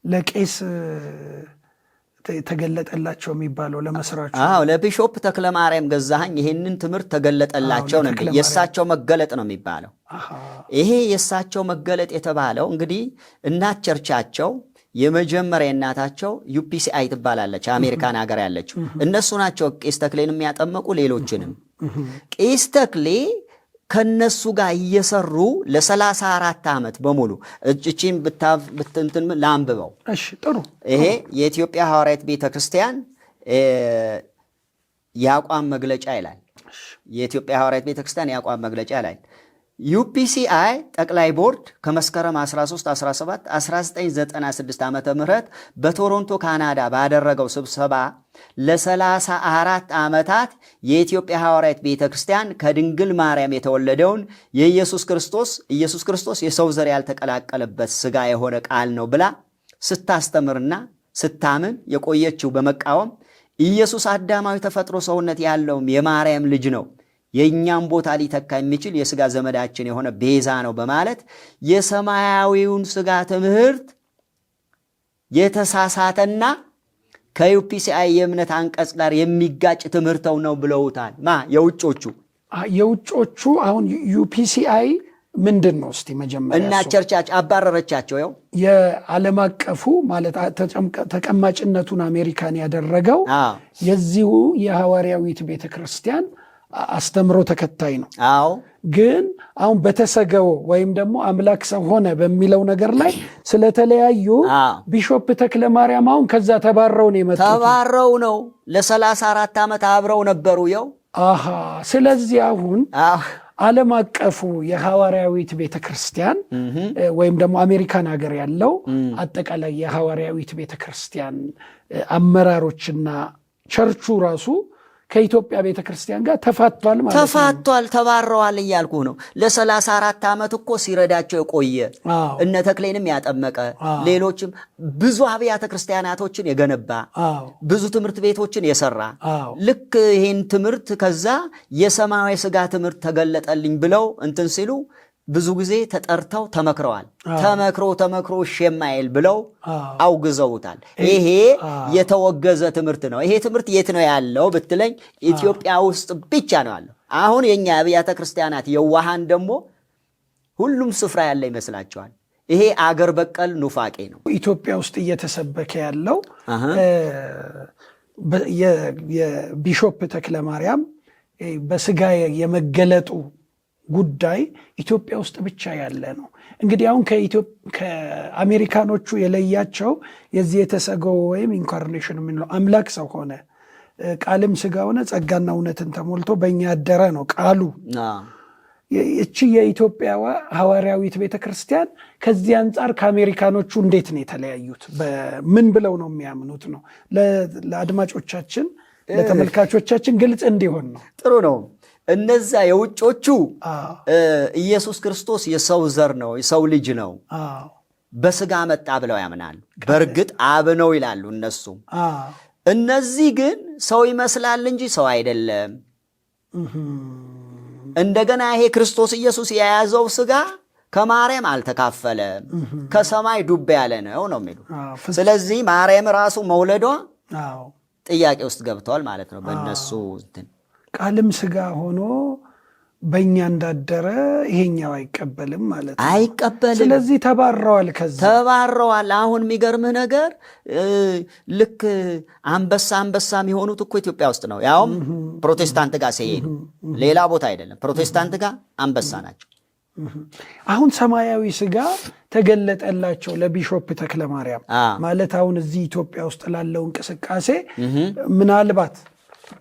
ለቄስ ተገለጠላቸው የሚባለው ለመስራቹ። ለቢሾፕ ተክለ ማርያም ገዛኸኝ ይሄንን ትምህርት ተገለጠላቸው ነው። የእሳቸው መገለጥ ነው የሚባለው። ይሄ የእሳቸው መገለጥ የተባለው እንግዲህ እናት ቸርቻቸው የመጀመሪያ እናታቸው UPCI ትባላለች፣ አሜሪካን ሀገር ያለችው። እነሱ ናቸው ቄስ ተክሌን የሚያጠመቁ ሌሎችንም። ቄስ ተክሌ ከነሱ ጋር እየሰሩ ለ34 ዓመት በሙሉ እቺን ብትንትን ላንብበው። እሺ ጥሩ። ይሄ የኢትዮጵያ ሐዋርያት ቤተክርስቲያን የአቋም መግለጫ ይላል። የኢትዮጵያ ሐዋርያት ቤተክርስቲያን የአቋም መግለጫ ይላል። UPCI ጠቅላይ ቦርድ ከመስከረም 13 17 1996 ዓመተ ምህረት በቶሮንቶ ካናዳ ባደረገው ስብሰባ ለ34 ዓመታት የኢትዮጵያ ሐዋርያት ቤተክርስቲያን ከድንግል ማርያም የተወለደውን ኢየሱስ ክርስቶስ የሰው ዘር ያልተቀላቀለበት ሥጋ የሆነ ቃል ነው ብላ ስታስተምርና ስታምን የቆየችው በመቃወም ኢየሱስ አዳማዊ ተፈጥሮ ሰውነት ያለውም የማርያም ልጅ ነው፣ የእኛም ቦታ ሊተካ የሚችል የሥጋ ዘመዳችን የሆነ ቤዛ ነው በማለት የሰማያዊውን ሥጋ ትምህርት የተሳሳተና ከUPCI የእምነት አንቀጽ ጋር የሚጋጭ ትምህርተው ነው ብለውታል። የውጮቹ አሁን UPCI ምንድን ነው? እስቲ መጀመሪያ እና ቸርቻቸው አባረረቻቸው። ያው የዓለም አቀፉ ማለት ተቀማጭነቱን አሜሪካን ያደረገው የዚሁ የሐዋርያዊት ቤተክርስቲያን አስተምሮ ተከታይ ነው። ግን አሁን በተሰገው ወይም ደግሞ አምላክ ሰው ሆነ በሚለው ነገር ላይ ስለተለያዩ ቢሾፕ ተክለ ማርያም አሁን ከዛ ተባረው ነው የመጡት። ተባረው ነው ለ34 ዓመት አብረው ነበሩ። ያው ስለዚህ አሁን ዓለም አቀፉ የሐዋርያዊት ቤተክርስቲያን ወይም ደግሞ አሜሪካን ሀገር ያለው አጠቃላይ የሐዋርያዊት ቤተክርስቲያን አመራሮችና ቸርቹ ራሱ ከኢትዮጵያ ቤተክርስቲያን ጋር ተፋቷል ማለት ነው። ተፋቷል፣ ተባረዋል እያልኩ ነው። ለ34 ዓመት እኮ ሲረዳቸው የቆየ እነ ተክሌንም ያጠመቀ ሌሎችም ብዙ አብያተ ክርስቲያናቶችን የገነባ ብዙ ትምህርት ቤቶችን የሰራ ልክ ይህን ትምህርት ከዛ የሰማያዊ ሥጋ ትምህርት ተገለጠልኝ ብለው እንትን ሲሉ ብዙ ጊዜ ተጠርተው ተመክረዋል። ተመክሮ ሸማይል ብለው አውግዘውታል። ይሄ የተወገዘ ትምህርት ነው። ይሄ ትምህርት የት ነው ያለው ብትለኝ ኢትዮጵያ ውስጥ ብቻ ነው ያለው። አሁን የኛ አብያተ ክርስቲያናት የዋሃን ደግሞ ሁሉም ስፍራ ያለ ይመስላቸዋል። ይሄ አገር በቀል ኑፋቄ ነው። ኢትዮጵያ ውስጥ እየተሰበከ ያለው የቢሾፕ ተክለ ማርያም በስጋ የመገለጡ ጉዳይ ኢትዮጵያ ውስጥ ብቻ ያለ ነው። እንግዲህ አሁን ከአሜሪካኖቹ የለያቸው የዚህ የተሰገው ወይም ኢንካርኔሽን የምንለው አምላክ ሰው ሆነ፣ ቃልም ስጋ ሆነ፣ ጸጋና እውነትን ተሞልቶ በእኛ አደረ ነው ቃሉ። እቺ የኢትዮጵያ ሐዋርያዊት ቤተክርስቲያን ከዚህ አንጻር ከአሜሪካኖቹ እንዴት ነው የተለያዩት? በምን ብለው ነው የሚያምኑት ነው? ለአድማጮቻችን ለተመልካቾቻችን ግልጽ እንዲሆን ነው። ጥሩ ነው። እነዛ የውጮቹ ኢየሱስ ክርስቶስ የሰው ዘር ነው፣ የሰው ልጅ ነው፣ በስጋ መጣ ብለው ያምናሉ። በእርግጥ አብ ነው ይላሉ እነሱ። እነዚህ ግን ሰው ይመስላል እንጂ ሰው አይደለም። እንደገና ይሄ ክርስቶስ ኢየሱስ የያዘው ስጋ ከማርያም አልተካፈለም፣ ከሰማይ ዱብ ያለ ነው ነው የሚሉ። ስለዚህ ማርያም ራሱ መውለዷ ጥያቄ ውስጥ ገብተዋል ማለት ነው በእነሱ እንትን። ቃልም ስጋ ሆኖ በእኛ እንዳደረ ይሄኛው አይቀበልም ማለት ነው። አይቀበልም። ስለዚህ ተባረዋል፣ ከዛ ተባረዋል። አሁን የሚገርምህ ነገር ልክ አንበሳ የሚሆኑት እኮ ኢትዮጵያ ውስጥ ነው። ያውም ፕሮቴስታንት ጋር ሲሄዱ፣ ሌላ ቦታ አይደለም። ፕሮቴስታንት ጋር አንበሳ ናቸው። አሁን ሰማያዊ ስጋ ተገለጠላቸው ለቢሾፕ ተክለ ማርያም ማለት አሁን እዚህ ኢትዮጵያ ውስጥ ላለው እንቅስቃሴ ምናልባት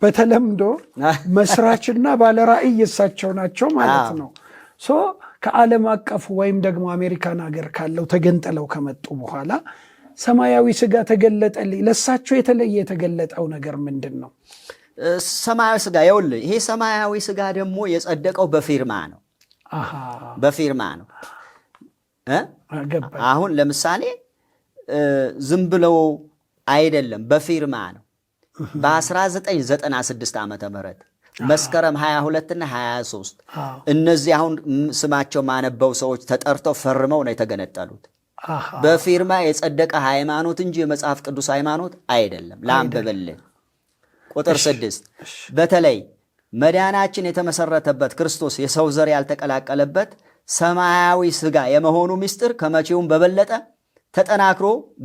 በተለምዶ መስራችና ባለራእይ እሳቸው ናቸው ማለት ነው። ከዓለም አቀፉ ወይም ደግሞ አሜሪካን ሀገር ካለው ተገንጥለው ከመጡ በኋላ ሰማያዊ ስጋ ተገለጠልኝ። ለእሳቸው የተለየ የተገለጠው ነገር ምንድን ነው? ሰማያዊ ስጋ ይኸውልህ፣ ይሄ ሰማያዊ ስጋ ደግሞ የጸደቀው በፊርማ ነው። በፊርማ ነው። አሁን ለምሳሌ ዝም ብለው አይደለም፣ በፊርማ ነው። በ1996 ዓመተ ምህረት መስከረም 22 እና 23 እነዚህ አሁን ስማቸው ማነበው ሰዎች ተጠርተው ፈርመው ነው የተገነጠሉት። በፊርማ የጸደቀ ሃይማኖት እንጂ የመጽሐፍ ቅዱስ ሃይማኖት አይደለም። ላንብብልህ። ቁጥር 6 በተለይ መዳናችን የተመሰረተበት ክርስቶስ የሰው ዘር ያልተቀላቀለበት ሰማያዊ ስጋ የመሆኑ ምስጢር ከመቼውም በበለጠ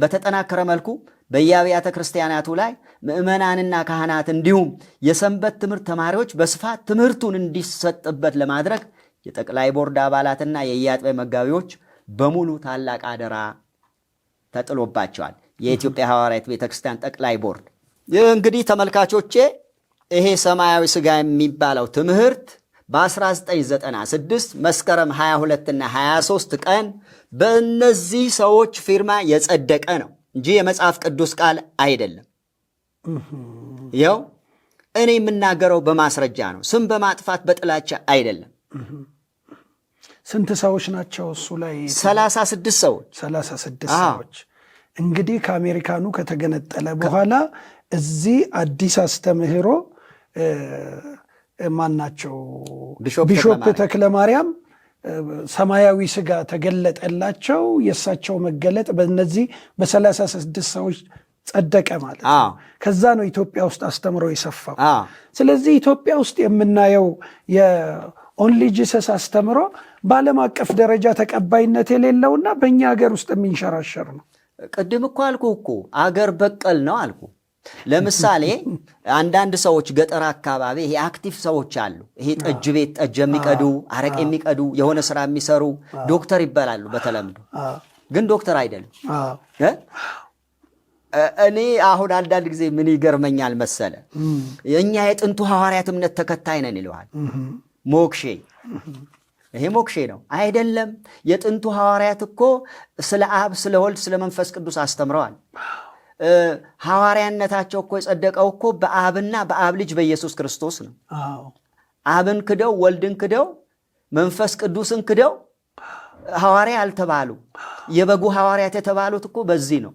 በተጠናከረ መልኩ በየአብያተ ክርስቲያናቱ ላይ ምዕመናንና ካህናት እንዲሁም የሰንበት ትምህርት ተማሪዎች በስፋት ትምህርቱን እንዲሰጥበት ለማድረግ የጠቅላይ ቦርድ አባላትና የየአጥቢያ መጋቢዎች በሙሉ ታላቅ አደራ ተጥሎባቸዋል። የኢትዮጵያ ሐዋርያዊት ቤተክርስቲያን ጠቅላይ ቦርድ። ይህ እንግዲህ ተመልካቾቼ ይሄ ሰማያዊ ስጋ የሚባለው ትምህርት በ1996 መስከረም 22 እና 23 ቀን በእነዚህ ሰዎች ፊርማ የጸደቀ ነው እንጂ የመጽሐፍ ቅዱስ ቃል አይደለም። ይኸው እኔ የምናገረው በማስረጃ ነው። ስም በማጥፋት በጥላቻ አይደለም። ስንት ሰዎች ናቸው እሱ ላይ? 36 ሰዎች። 36 ሰዎች እንግዲህ ከአሜሪካኑ ከተገነጠለ በኋላ እዚህ አዲስ አስተምህሮ ማናቸው ቢሾፕ ተክለ ማርያም ሰማያዊ ስጋ ተገለጠላቸው። የእሳቸው መገለጥ በእነዚህ በ36 ሰዎች ጸደቀ ማለት ነው። ከዛ ነው ኢትዮጵያ ውስጥ አስተምሮ የሰፋው። ስለዚህ ኢትዮጵያ ውስጥ የምናየው የኦንሊ ጂሰስ አስተምሮ በዓለም አቀፍ ደረጃ ተቀባይነት የሌለውና በእኛ ሀገር ውስጥ የሚንሸራሸር ነው። ቅድም እኮ አልኩ እኮ አገር በቀል ነው አልኩ። ለምሳሌ አንዳንድ ሰዎች ገጠር አካባቢ ይሄ አክቲቭ ሰዎች አሉ። ይሄ ጠጅ ቤት ጠጅ የሚቀዱ አረቅ የሚቀዱ የሆነ ስራ የሚሰሩ ዶክተር ይባላሉ በተለምዶ፣ ግን ዶክተር አይደሉም። እኔ አሁን አንዳንድ ጊዜ ምን ይገርመኛል መሰለ፣ የእኛ የጥንቱ ሐዋርያት እምነት ተከታይ ነን ይለዋል። ሞክሼ ይሄ ሞክሼ ነው አይደለም። የጥንቱ ሐዋርያት እኮ ስለ አብ ስለ ወልድ ስለ መንፈስ ቅዱስ አስተምረዋል። ሐዋርያነታቸው እኮ የጸደቀው እኮ በአብና በአብ ልጅ በኢየሱስ ክርስቶስ ነው። አብን ክደው ወልድን ክደው መንፈስ ቅዱስን ክደው ሐዋርያ አልተባሉ። የበጉ ሐዋርያት የተባሉት እኮ በዚህ ነው።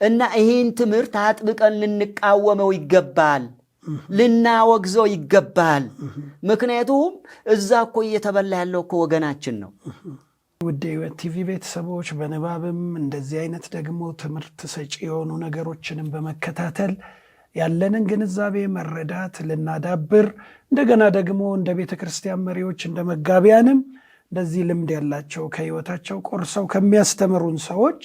እና ይህን ትምህርት አጥብቀን ልንቃወመው ይገባል፣ ልናወግዘው ይገባል። ምክንያቱም እዛ እኮ እየተበላ ያለው እኮ ወገናችን ነው። ውድ የሕይወት ቲቪ ቤተሰቦች በንባብም እንደዚህ አይነት ደግሞ ትምህርት ሰጪ የሆኑ ነገሮችንም በመከታተል ያለንን ግንዛቤ መረዳት ልናዳብር፣ እንደገና ደግሞ እንደ ቤተ ክርስቲያን መሪዎች እንደ መጋቢያንም እንደዚህ ልምድ ያላቸው ከሕይወታቸው ቆርሰው ከሚያስተምሩን ሰዎች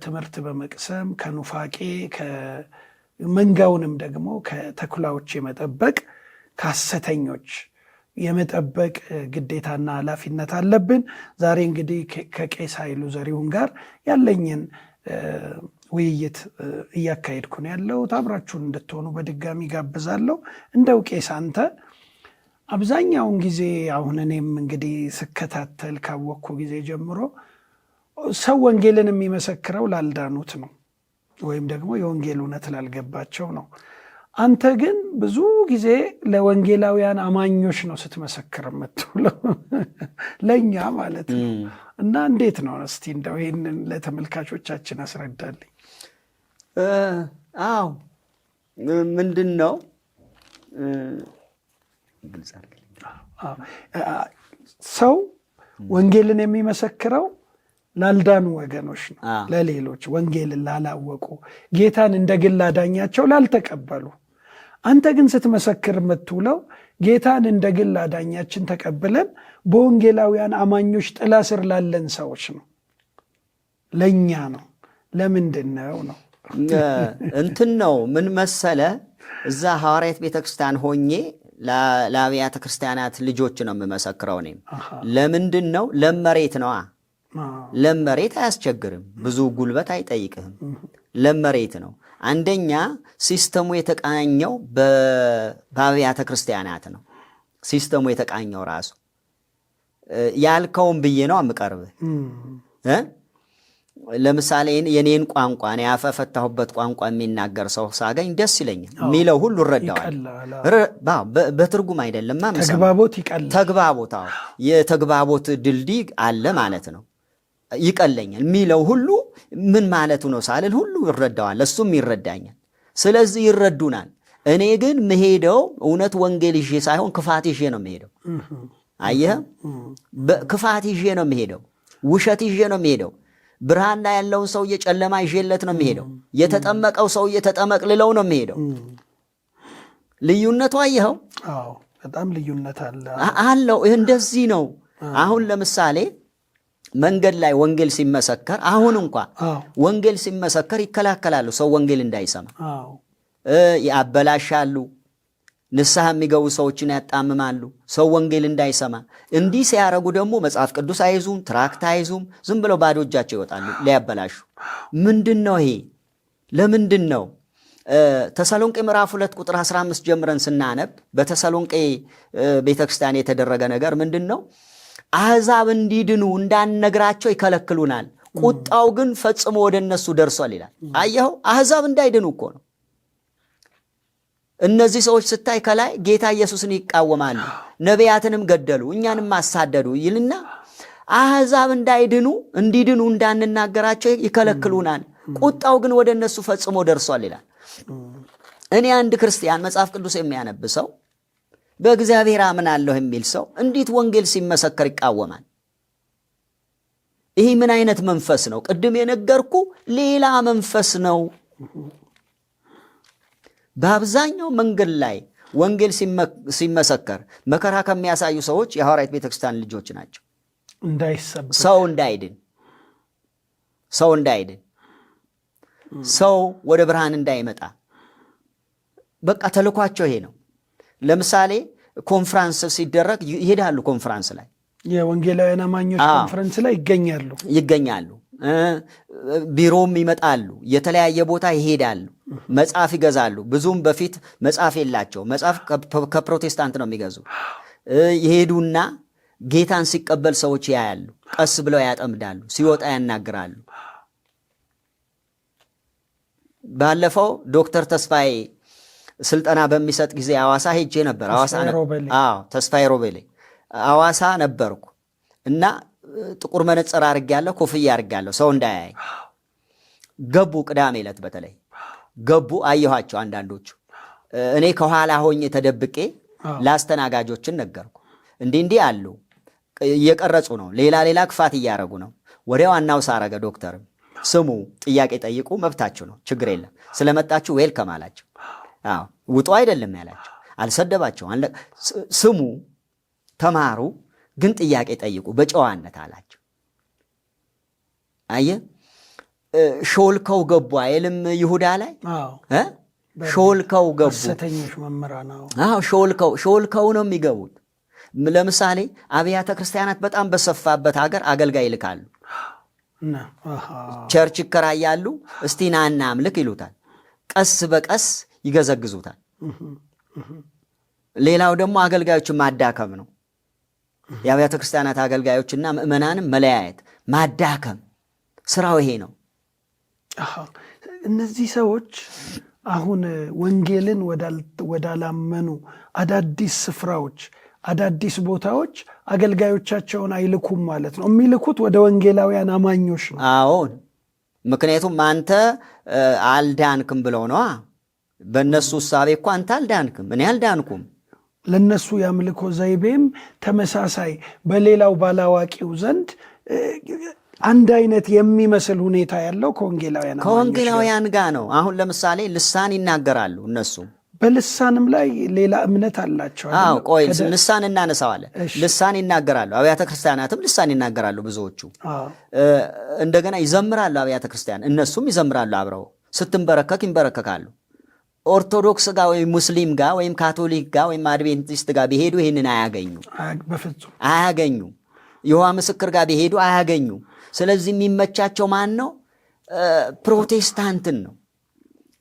ትምህርት በመቅሰም ከኑፋቄ ከመንጋውንም ደግሞ ከተኩላዎች የመጠበቅ ከሐሰተኞች የመጠበቅ ግዴታና ኃላፊነት አለብን። ዛሬ እንግዲህ ከቄስ ኃይሉ ዘሪሁን ጋር ያለኝን ውይይት እያካሄድኩ ነው ያለሁት። አብራችሁን እንድትሆኑ በድጋሚ ጋብዛለሁ። እንደው ቄስ አንተ አብዛኛውን ጊዜ አሁን እኔም እንግዲህ ስከታተል ካወቅኩ ጊዜ ጀምሮ ሰው ወንጌልን የሚመሰክረው ላልዳኑት ነው፣ ወይም ደግሞ የወንጌል እውነት ላልገባቸው ነው። አንተ ግን ብዙ ጊዜ ለወንጌላውያን አማኞች ነው ስትመሰክር የምትውለው ለእኛ ማለት ነው። እና እንዴት ነው እስቲ እንደው ይህንን ለተመልካቾቻችን አስረዳልኝ። አዎ ምንድን ነው ሰው ወንጌልን የሚመሰክረው ላልዳኑ ወገኖች ነው፣ ለሌሎች ወንጌልን ላላወቁ፣ ጌታን እንደ ግል አዳኛቸው ላልተቀበሉ። አንተ ግን ስትመሰክር የምትውለው ጌታን እንደ ግል አዳኛችን ተቀብለን በወንጌላውያን አማኞች ጥላ ስር ላለን ሰዎች ነው፣ ለእኛ ነው። ለምንድን ነው ነው እንትን ነው ምን መሰለ፣ እዛ ሐዋርያት ቤተክርስቲያን ሆኜ ለአብያተ ክርስቲያናት ልጆች ነው የምመሰክረው። እኔም ለምንድን ነው? ለመሬት ነዋ። ለመሬት አያስቸግርም፣ ብዙ ጉልበት አይጠይቅህም። ለመሬት ነው። አንደኛ ሲስተሙ የተቃኘው በአብያተ ክርስቲያናት ነው። ሲስተሙ የተቃኘው ራሱ ያልከውን ብዬ ነው የምቀርብህ። ለምሳሌ የኔን ቋንቋ እኔ ያፈፈታሁበት ቋንቋ የሚናገር ሰው ሳገኝ ደስ ይለኛል። የሚለው ሁሉ እረዳዋል። በትርጉም አይደለም፣ ተግባቦት ይቀላል። ተግባቦት፣ የተግባቦት ድልድይ አለ ማለት ነው። ይቀለኛል። የሚለው ሁሉ ምን ማለቱ ነው ሳልል ሁሉ ይረዳዋል፣ እሱም ይረዳኛል። ስለዚህ ይረዱናል። እኔ ግን መሄደው እውነት ወንጌል ይዤ ሳይሆን ክፋት ይዤ ነው መሄደው። አየህ፣ ክፋት ይዤ ነው መሄደው፣ ውሸት ይዤ ነው መሄደው። ብርሃን ላይ ያለውን ሰውዬ ጨለማ ይዤለት ነው የሚሄደው። የተጠመቀው ሰውዬ ተጠመቅ ልለው ነው የሚሄደው። ልዩነቱ አየኸው? አዎ፣ በጣም ልዩነት አለው። እንደዚህ ነው። አሁን ለምሳሌ መንገድ ላይ ወንጌል ሲመሰከር፣ አሁን እንኳ ወንጌል ሲመሰከር ይከላከላሉ፣ ሰው ወንጌል እንዳይሰማ ያበላሻሉ። ንስሐ የሚገቡ ሰዎችን ያጣምማሉ፣ ሰው ወንጌል እንዳይሰማ። እንዲህ ሲያረጉ ደግሞ መጽሐፍ ቅዱስ አይዙም፣ ትራክት አይዙም፣ ዝም ብለው ባዶ እጃቸው ይወጣሉ ሊያበላሹ። ምንድን ነው ይሄ? ለምንድን ነው? ተሰሎንቄ ምዕራፍ 2 ቁጥር 15 ጀምረን ስናነብ በተሰሎንቄ ቤተክርስቲያን የተደረገ ነገር ምንድን ነው? አሕዛብ እንዲድኑ እንዳንነግራቸው ይከለክሉናል፣ ቁጣው ግን ፈጽሞ ወደ እነሱ ደርሷል ይላል። አየኸው? አሕዛብ እንዳይድኑ እኮ ነው። እነዚህ ሰዎች ስታይ ከላይ ጌታ ኢየሱስን ይቃወማሉ፣ ነቢያትንም ገደሉ፣ እኛንም አሳደዱ ይልና አሕዛብ እንዲድኑ እንዳንናገራቸው ይከለክሉናል፣ ቁጣው ግን ወደ እነሱ ፈጽሞ ደርሷል ይላል። እኔ አንድ ክርስቲያን መጽሐፍ ቅዱስ የሚያነብ ሰው በእግዚአብሔር አምናለሁ የሚል ሰው እንዴት ወንጌል ሲመሰከር ይቃወማል? ይህ ምን አይነት መንፈስ ነው? ቅድም የነገርኩ ሌላ መንፈስ ነው። በአብዛኛው መንገድ ላይ ወንጌል ሲመሰከር መከራ ከሚያሳዩ ሰዎች የሐዋርያት ቤተክርስቲያን ልጆች ናቸው። ሰው እንዳይድን ሰው ወደ ብርሃን እንዳይመጣ በቃ ተልኳቸው ይሄ ነው። ለምሳሌ ኮንፍራንስ ሲደረግ ይሄዳሉ። ኮንፍራንስ ላይ የወንጌላውያን አማኞች ኮንፈረንስ ላይ ይገኛሉ። ቢሮም ይመጣሉ። የተለያየ ቦታ ይሄዳሉ። መጽሐፍ ይገዛሉ። ብዙም በፊት መጽሐፍ የላቸው። መጽሐፍ ከፕሮቴስታንት ነው የሚገዙ። ይሄዱና ጌታን ሲቀበል ሰዎች ያያሉ። ቀስ ብለው ያጠምዳሉ። ሲወጣ ያናግራሉ። ባለፈው ዶክተር ተስፋዬ ስልጠና በሚሰጥ ጊዜ አዋሳ ሄጄ ነበር። ተስፋዬ ሮቤሌ አዋሳ ነበርኩ እና ጥቁር መነጽር አድርጌያለሁ፣ ኮፍያ አድርጌያለሁ ሰው እንዳያይ። ገቡ። ቅዳሜ ዕለት በተለይ ገቡ። አየኋቸው አንዳንዶቹ። እኔ ከኋላ ሆኜ ተደብቄ ለአስተናጋጆችን ነገርኩ። እንዲህ አሉ፣ እየቀረጹ ነው፣ ሌላ ክፋት እያረጉ ነው። ወዲያው አናውስ አረገ። ዶክተርም ስሙ፣ ጥያቄ ጠይቁ፣ መብታችሁ ነው፣ ችግር የለም፣ ስለመጣችሁ ዌልከም አላቸው። ውጡ አይደለም ያላቸው፣ አልሰደባቸው። ስሙ፣ ተማሩ፣ ግን ጥያቄ ጠይቁ በጨዋነት አላቸው። አየ ሾልከው ገቡ አይልም ይሁዳ ላይ ሾልከው ገቡ። ሾልከው ነው የሚገቡት። ለምሳሌ አብያተ ክርስቲያናት በጣም በሰፋበት ሀገር አገልጋይ ይልካሉ። ቸርች ይከራያሉ። እስቲ ናና አምልክ ይሉታል። ቀስ በቀስ ይገዘግዙታል። ሌላው ደግሞ አገልጋዮችን ማዳከም ነው። የአብያተ ክርስቲያናት አገልጋዮችና ምእመናንም መለያየት፣ ማዳከም ስራው ይሄ ነው። እነዚህ ሰዎች አሁን ወንጌልን ወዳላመኑ አዳዲስ ስፍራዎች፣ አዳዲስ ቦታዎች አገልጋዮቻቸውን አይልኩም ማለት ነው። የሚልኩት ወደ ወንጌላውያን አማኞች ነው። አዎን፣ ምክንያቱም አንተ አልዳንክም ብለው ነዋ። በእነሱ እሳቤ እኮ አንተ አልዳንክም፣ እኔ አልዳንኩም። ለነሱ የአምልኮ ዘይቤም ተመሳሳይ፣ በሌላው ባላዋቂው ዘንድ አንድ አይነት የሚመስል ሁኔታ ያለው ከወንጌላውያን ጋር ነው። አሁን ለምሳሌ ልሳን ይናገራሉ፣ እነሱ በልሳንም ላይ ሌላ እምነት አላቸው። ቆይ ልሳን እናነሳዋለን። ልሳን ይናገራሉ፣ አብያተ ክርስቲያናትም ልሳን ይናገራሉ ብዙዎቹ። እንደገና ይዘምራሉ አብያተ ክርስቲያን፣ እነሱም ይዘምራሉ አብረው። ስትንበረከክ ይንበረከካሉ። ኦርቶዶክስ ጋር ወይም ሙስሊም ጋር ወይም ካቶሊክ ጋር ወይም አድቬንቲስት ጋር ቢሄዱ ይህንን አያገኙ፣ በፍጹም አያገኙ። የሆዋ ምስክር ጋር ቢሄዱ አያገኙ። ስለዚህ የሚመቻቸው ማን ነው? ፕሮቴስታንትን ነው።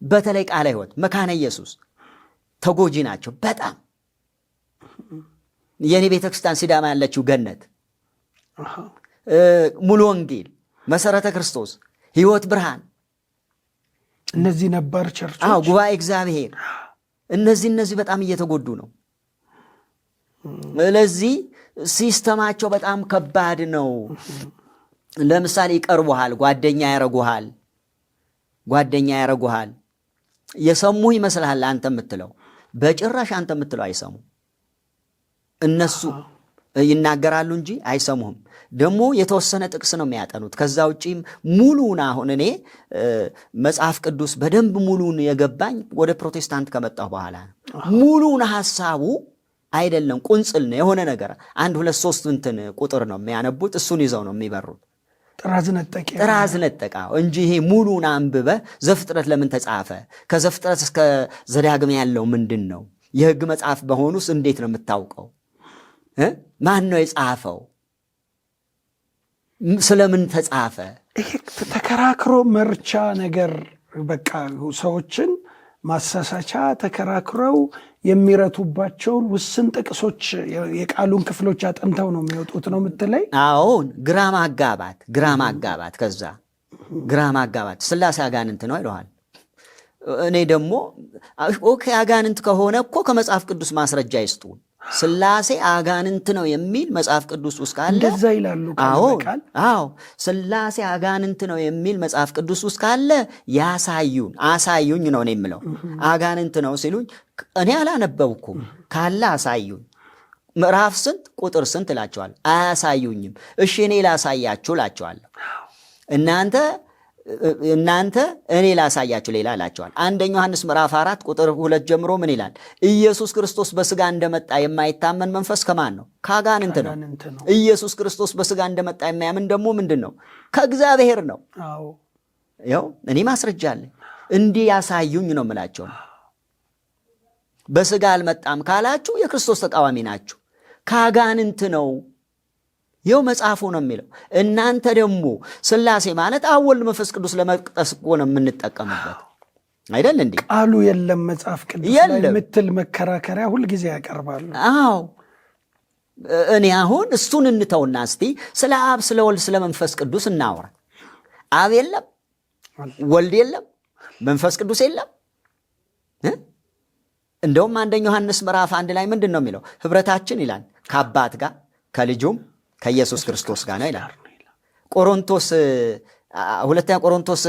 በተለይ ቃለ ሕይወት፣ መካነ ኢየሱስ ተጎጂ ናቸው በጣም። የኔ ቤተክርስቲያን ሲዳማ ያለችው ገነት፣ ሙሉ ወንጌል፣ መሰረተ ክርስቶስ፣ ሕይወት ብርሃን፣ እነዚህ ነባር ቸርቾች፣ ጉባኤ እግዚአብሔር፣ እነዚህ በጣም እየተጎዱ ነው። ስለዚህ ሲስተማቸው በጣም ከባድ ነው። ለምሳሌ ይቀርቡሃል፣ ጓደኛ ያረጉሃል። የሰሙ ይመስልሃል አንተ የምትለው፣ በጭራሽ አንተ የምትለው አይሰሙ። እነሱ ይናገራሉ እንጂ አይሰሙህም። ደግሞ የተወሰነ ጥቅስ ነው የሚያጠኑት። ከዛ ውጪም ሙሉን አሁን እኔ መጽሐፍ ቅዱስ በደንብ ሙሉን የገባኝ ወደ ፕሮቴስታንት ከመጣሁ በኋላ ነው። ሙሉን ሐሳቡ አይደለም፣ ቁንጽል ነው የሆነ ነገር 1 2 3 እንትን ቁጥር ነው የሚያነቡት። እሱን ይዘው ነው የሚበሩት። ጥራዝ ነጠቃ እንጂ ይሄ ሙሉን አንብበ ዘፍጥረት ለምን ተጻፈ፣ ከዘፍጥረት እስከ ዘዳግም ያለው ምንድን ነው፣ የሕግ መጽሐፍ በሆኑስ እንዴት ነው የምታውቀው? ማን ነው የጻፈው? ስለምን ተጻፈ? ይሄ ተከራክሮ መርቻ ነገር፣ በቃ ሰዎችን ማሳሳቻ ተከራክረው የሚረቱባቸውን ውስን ጥቅሶች የቃሉን ክፍሎች አጥንተው ነው የሚወጡት ነው የምትለኝ? አዎን፣ ግራ ማጋባት ከዛ ግራ ማጋባት። ሥላሴ አጋንንት ነው ይለዋል። እኔ ደግሞ ኦኬ አጋንንት ከሆነ እኮ ከመጽሐፍ ቅዱስ ማስረጃ ይስጡን። ሥላሴ አጋንንት ነው የሚል መጽሐፍ ቅዱስ ውስጥ ካለ እንደዛ ይላሉ። አዎ ሥላሴ አጋንንት ነው የሚል መጽሐፍ ቅዱስ ውስጥ ካለ አሳዩኝ ነው እኔ የምለው። አጋንንት ነው ሲሉኝ እኔ አላነበብኩም፣ ካለ አሳዩኝ። ምዕራፍ ስንት ቁጥር ስንት እላቸዋለሁ። አያሳዩኝም። እሺ እኔ ላሳያችሁ እላቸዋለሁ። እናንተ እኔ ላሳያችሁ ሌላ እላቸዋል። 1 ዮሐንስ ምዕራፍ 4 ቁጥር 2 ጀምሮ ምን ይላል? ኢየሱስ ክርስቶስ በሥጋ እንደመጣ የማይታመን መንፈስ ከማን ነው? ከአጋንንት ነው። ኢየሱስ ክርስቶስ በሥጋ እንደመጣ የማያምን ደግሞ ምንድን ነው? ከእግዚአብሔር ነው። ያው እኔ ማስረጃ አለኝ። እንዲህ ያሳዩኝ ነው የምላቸው። በሥጋ አልመጣም ካላችሁ የክርስቶስ ተቃዋሚ ናችሁ። ከአጋንንት ነው። ይኸው መጽሐፉ ነው የሚለው። እናንተ ደግሞ ሥላሴ ማለት አብ ወልድ መንፈስ ቅዱስ ለመጥቀስ እኮ ነው የምንጠቀምበት አይደል እንዴ? ቃሉ የለም መጽሐፍ ቅዱስ ላይ የምትል መከራከሪያ ሁልጊዜ ያቀርባሉ። አዎ እኔ አሁን እሱን እንተውና እስቲ ስለ አብ ስለ ወልድ ስለ መንፈስ ቅዱስ እናውራ። አብ የለም፣ ወልድ የለም፣ መንፈስ ቅዱስ የለም። እንደውም 1 ዮሐንስ ምዕራፍ 1 ላይ ምንድን ነው የሚለው? ኅብረታችን ይላል ከአባት ጋር ከልጁም ከኢየሱስ ክርስቶስ ጋር ነው ይላል። ሁለተኛ ቆሮንቶስ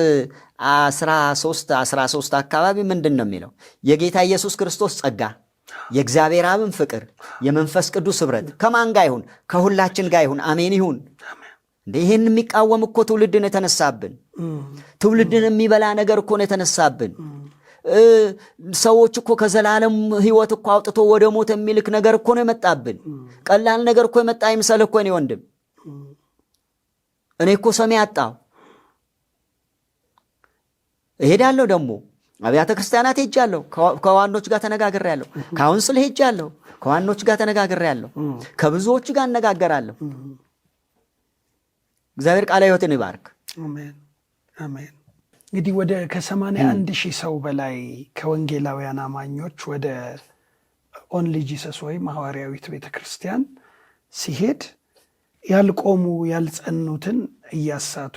13 አካባቢ ምንድን ነው የሚለው? የጌታ ኢየሱስ ክርስቶስ ጸጋ፣ የእግዚአብሔር አብን ፍቅር፣ የመንፈስ ቅዱስ ኅብረት ከማን ጋር ይሁን? ከሁላችን ጋር ይሁን። አሜን ይሁን። እንዴ ይህን የሚቃወም እኮ ትውልድን የተነሳብን፣ ትውልድን የሚበላ ነገር እኮ ነው የተነሳብን። ሰዎች እኮ ከዘላለም ሕይወት እኮ አውጥቶ ወደ ሞት የሚልክ ነገር እኮ ነው የመጣብን። ቀላል ነገር እኮ የመጣ ይምሰል እኮ እኔ ወንድም፣ እኔ እኮ ሰሚ አጣሁ። እሄዳለሁ ደግሞ አብያተ ክርስቲያናት ሄጃለሁ፣ ከዋኖች ጋር ተነጋግሬያለሁ። ካውንስል ሄጃለሁ፣ ከዋኖች ጋር ተነጋግሬያለሁ። ከብዙዎች ጋር እነጋገራለሁ። እግዚአብሔር ቃለ ሕይወትን ይባርክ። አሜን። እንግዲህ ወደ ከ81,000 ሰው በላይ ከወንጌላውያን አማኞች ወደ ኦንሊ ጂሰስ ወይም ሐዋርያዊት ቤተ ክርስቲያን ሲሄድ ያልቆሙ ያልጸኑትን እያሳቱ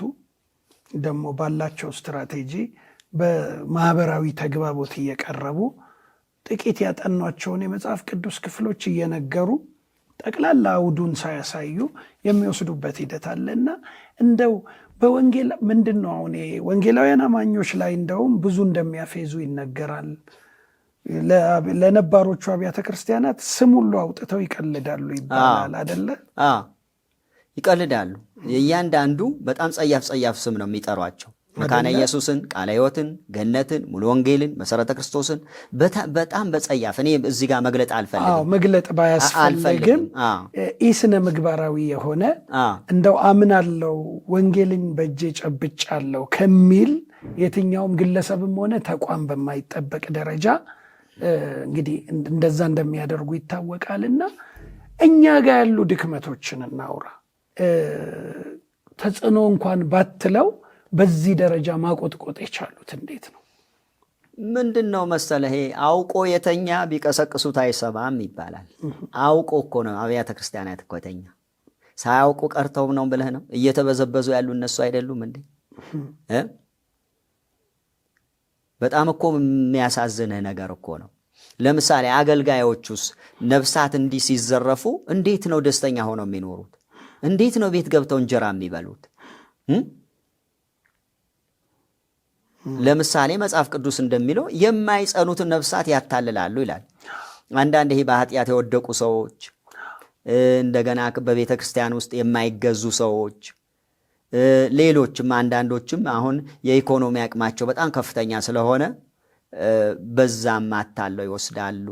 ደግሞ ባላቸው ስትራቴጂ በማህበራዊ ተግባቦት እየቀረቡ ጥቂት ያጠኗቸውን የመጽሐፍ ቅዱስ ክፍሎች እየነገሩ ጠቅላላ አውዱን ሳያሳዩ የሚወስዱበት ሂደት አለና እንደው በወንጌል ምንድን ነው አሁን ወንጌላውያን አማኞች ላይ እንደውም ብዙ እንደሚያፌዙ ይነገራል። ለነባሮቹ አብያተ ክርስቲያናት ስም ሁሉ አውጥተው ይቀልዳሉ ይባላል አይደለ? ይቀልዳሉ። እያንዳንዱ በጣም ጸያፍ ስም ነው የሚጠሯቸው። መካነ ኢየሱስን፣ ቃለ ሕይወትን፣ ገነትን፣ ሙሉ ወንጌልን፣ መሰረተ ክርስቶስን በጣም በጸያፍ እኔ እዚህ ጋር መግለጥ አልፈልግም። መግለጥ ባያስፈልግም ኢስነ ምግባራዊ የሆነ እንደው አምናለው ወንጌልን በእጄ ጨብጫለሁ ከሚል የትኛውም ግለሰብም ሆነ ተቋም በማይጠበቅ ደረጃ እንግዲህ እንደዛ እንደሚያደርጉ ይታወቃልና እኛ ጋር ያሉ ድክመቶችን እናውራ። ተጽዕኖ እንኳን ባትለው በዚህ ደረጃ ማቆጥቆጥ የቻሉት እንዴት ነው? ምንድን ነው መሰለህ፣ አውቆ የተኛ ቢቀሰቅሱት አይሰማም ይባላል። አውቆ እኮ ነው አብያተ ክርስቲያናት እኮ የተኛ። ሳያውቁ ቀርተው ነው ብለህ ነው? እየተበዘበዙ ያሉ እነሱ አይደሉም እንዴ? በጣም እኮ የሚያሳዝንህ ነገር እኮ ነው። ለምሳሌ አገልጋዮቹስ ነፍሳት እንዲህ ሲዘረፉ እንዴት ነው ደስተኛ ሆነው የሚኖሩት? እንዴት ነው ቤት ገብተው እንጀራ የሚበሉት? ለምሳሌ መጽሐፍ ቅዱስ እንደሚለው የማይጸኑትን ነፍሳት ያታልላሉ ይላል። አንዳንድ ይሄ በኃጢአት የወደቁ ሰዎች፣ እንደገና በቤተ ክርስቲያን ውስጥ የማይገዙ ሰዎች፣ ሌሎችም አንዳንዶችም አሁን የኢኮኖሚ አቅማቸው በጣም ከፍተኛ ስለሆነ በዛም አታለው ይወስዳሉ።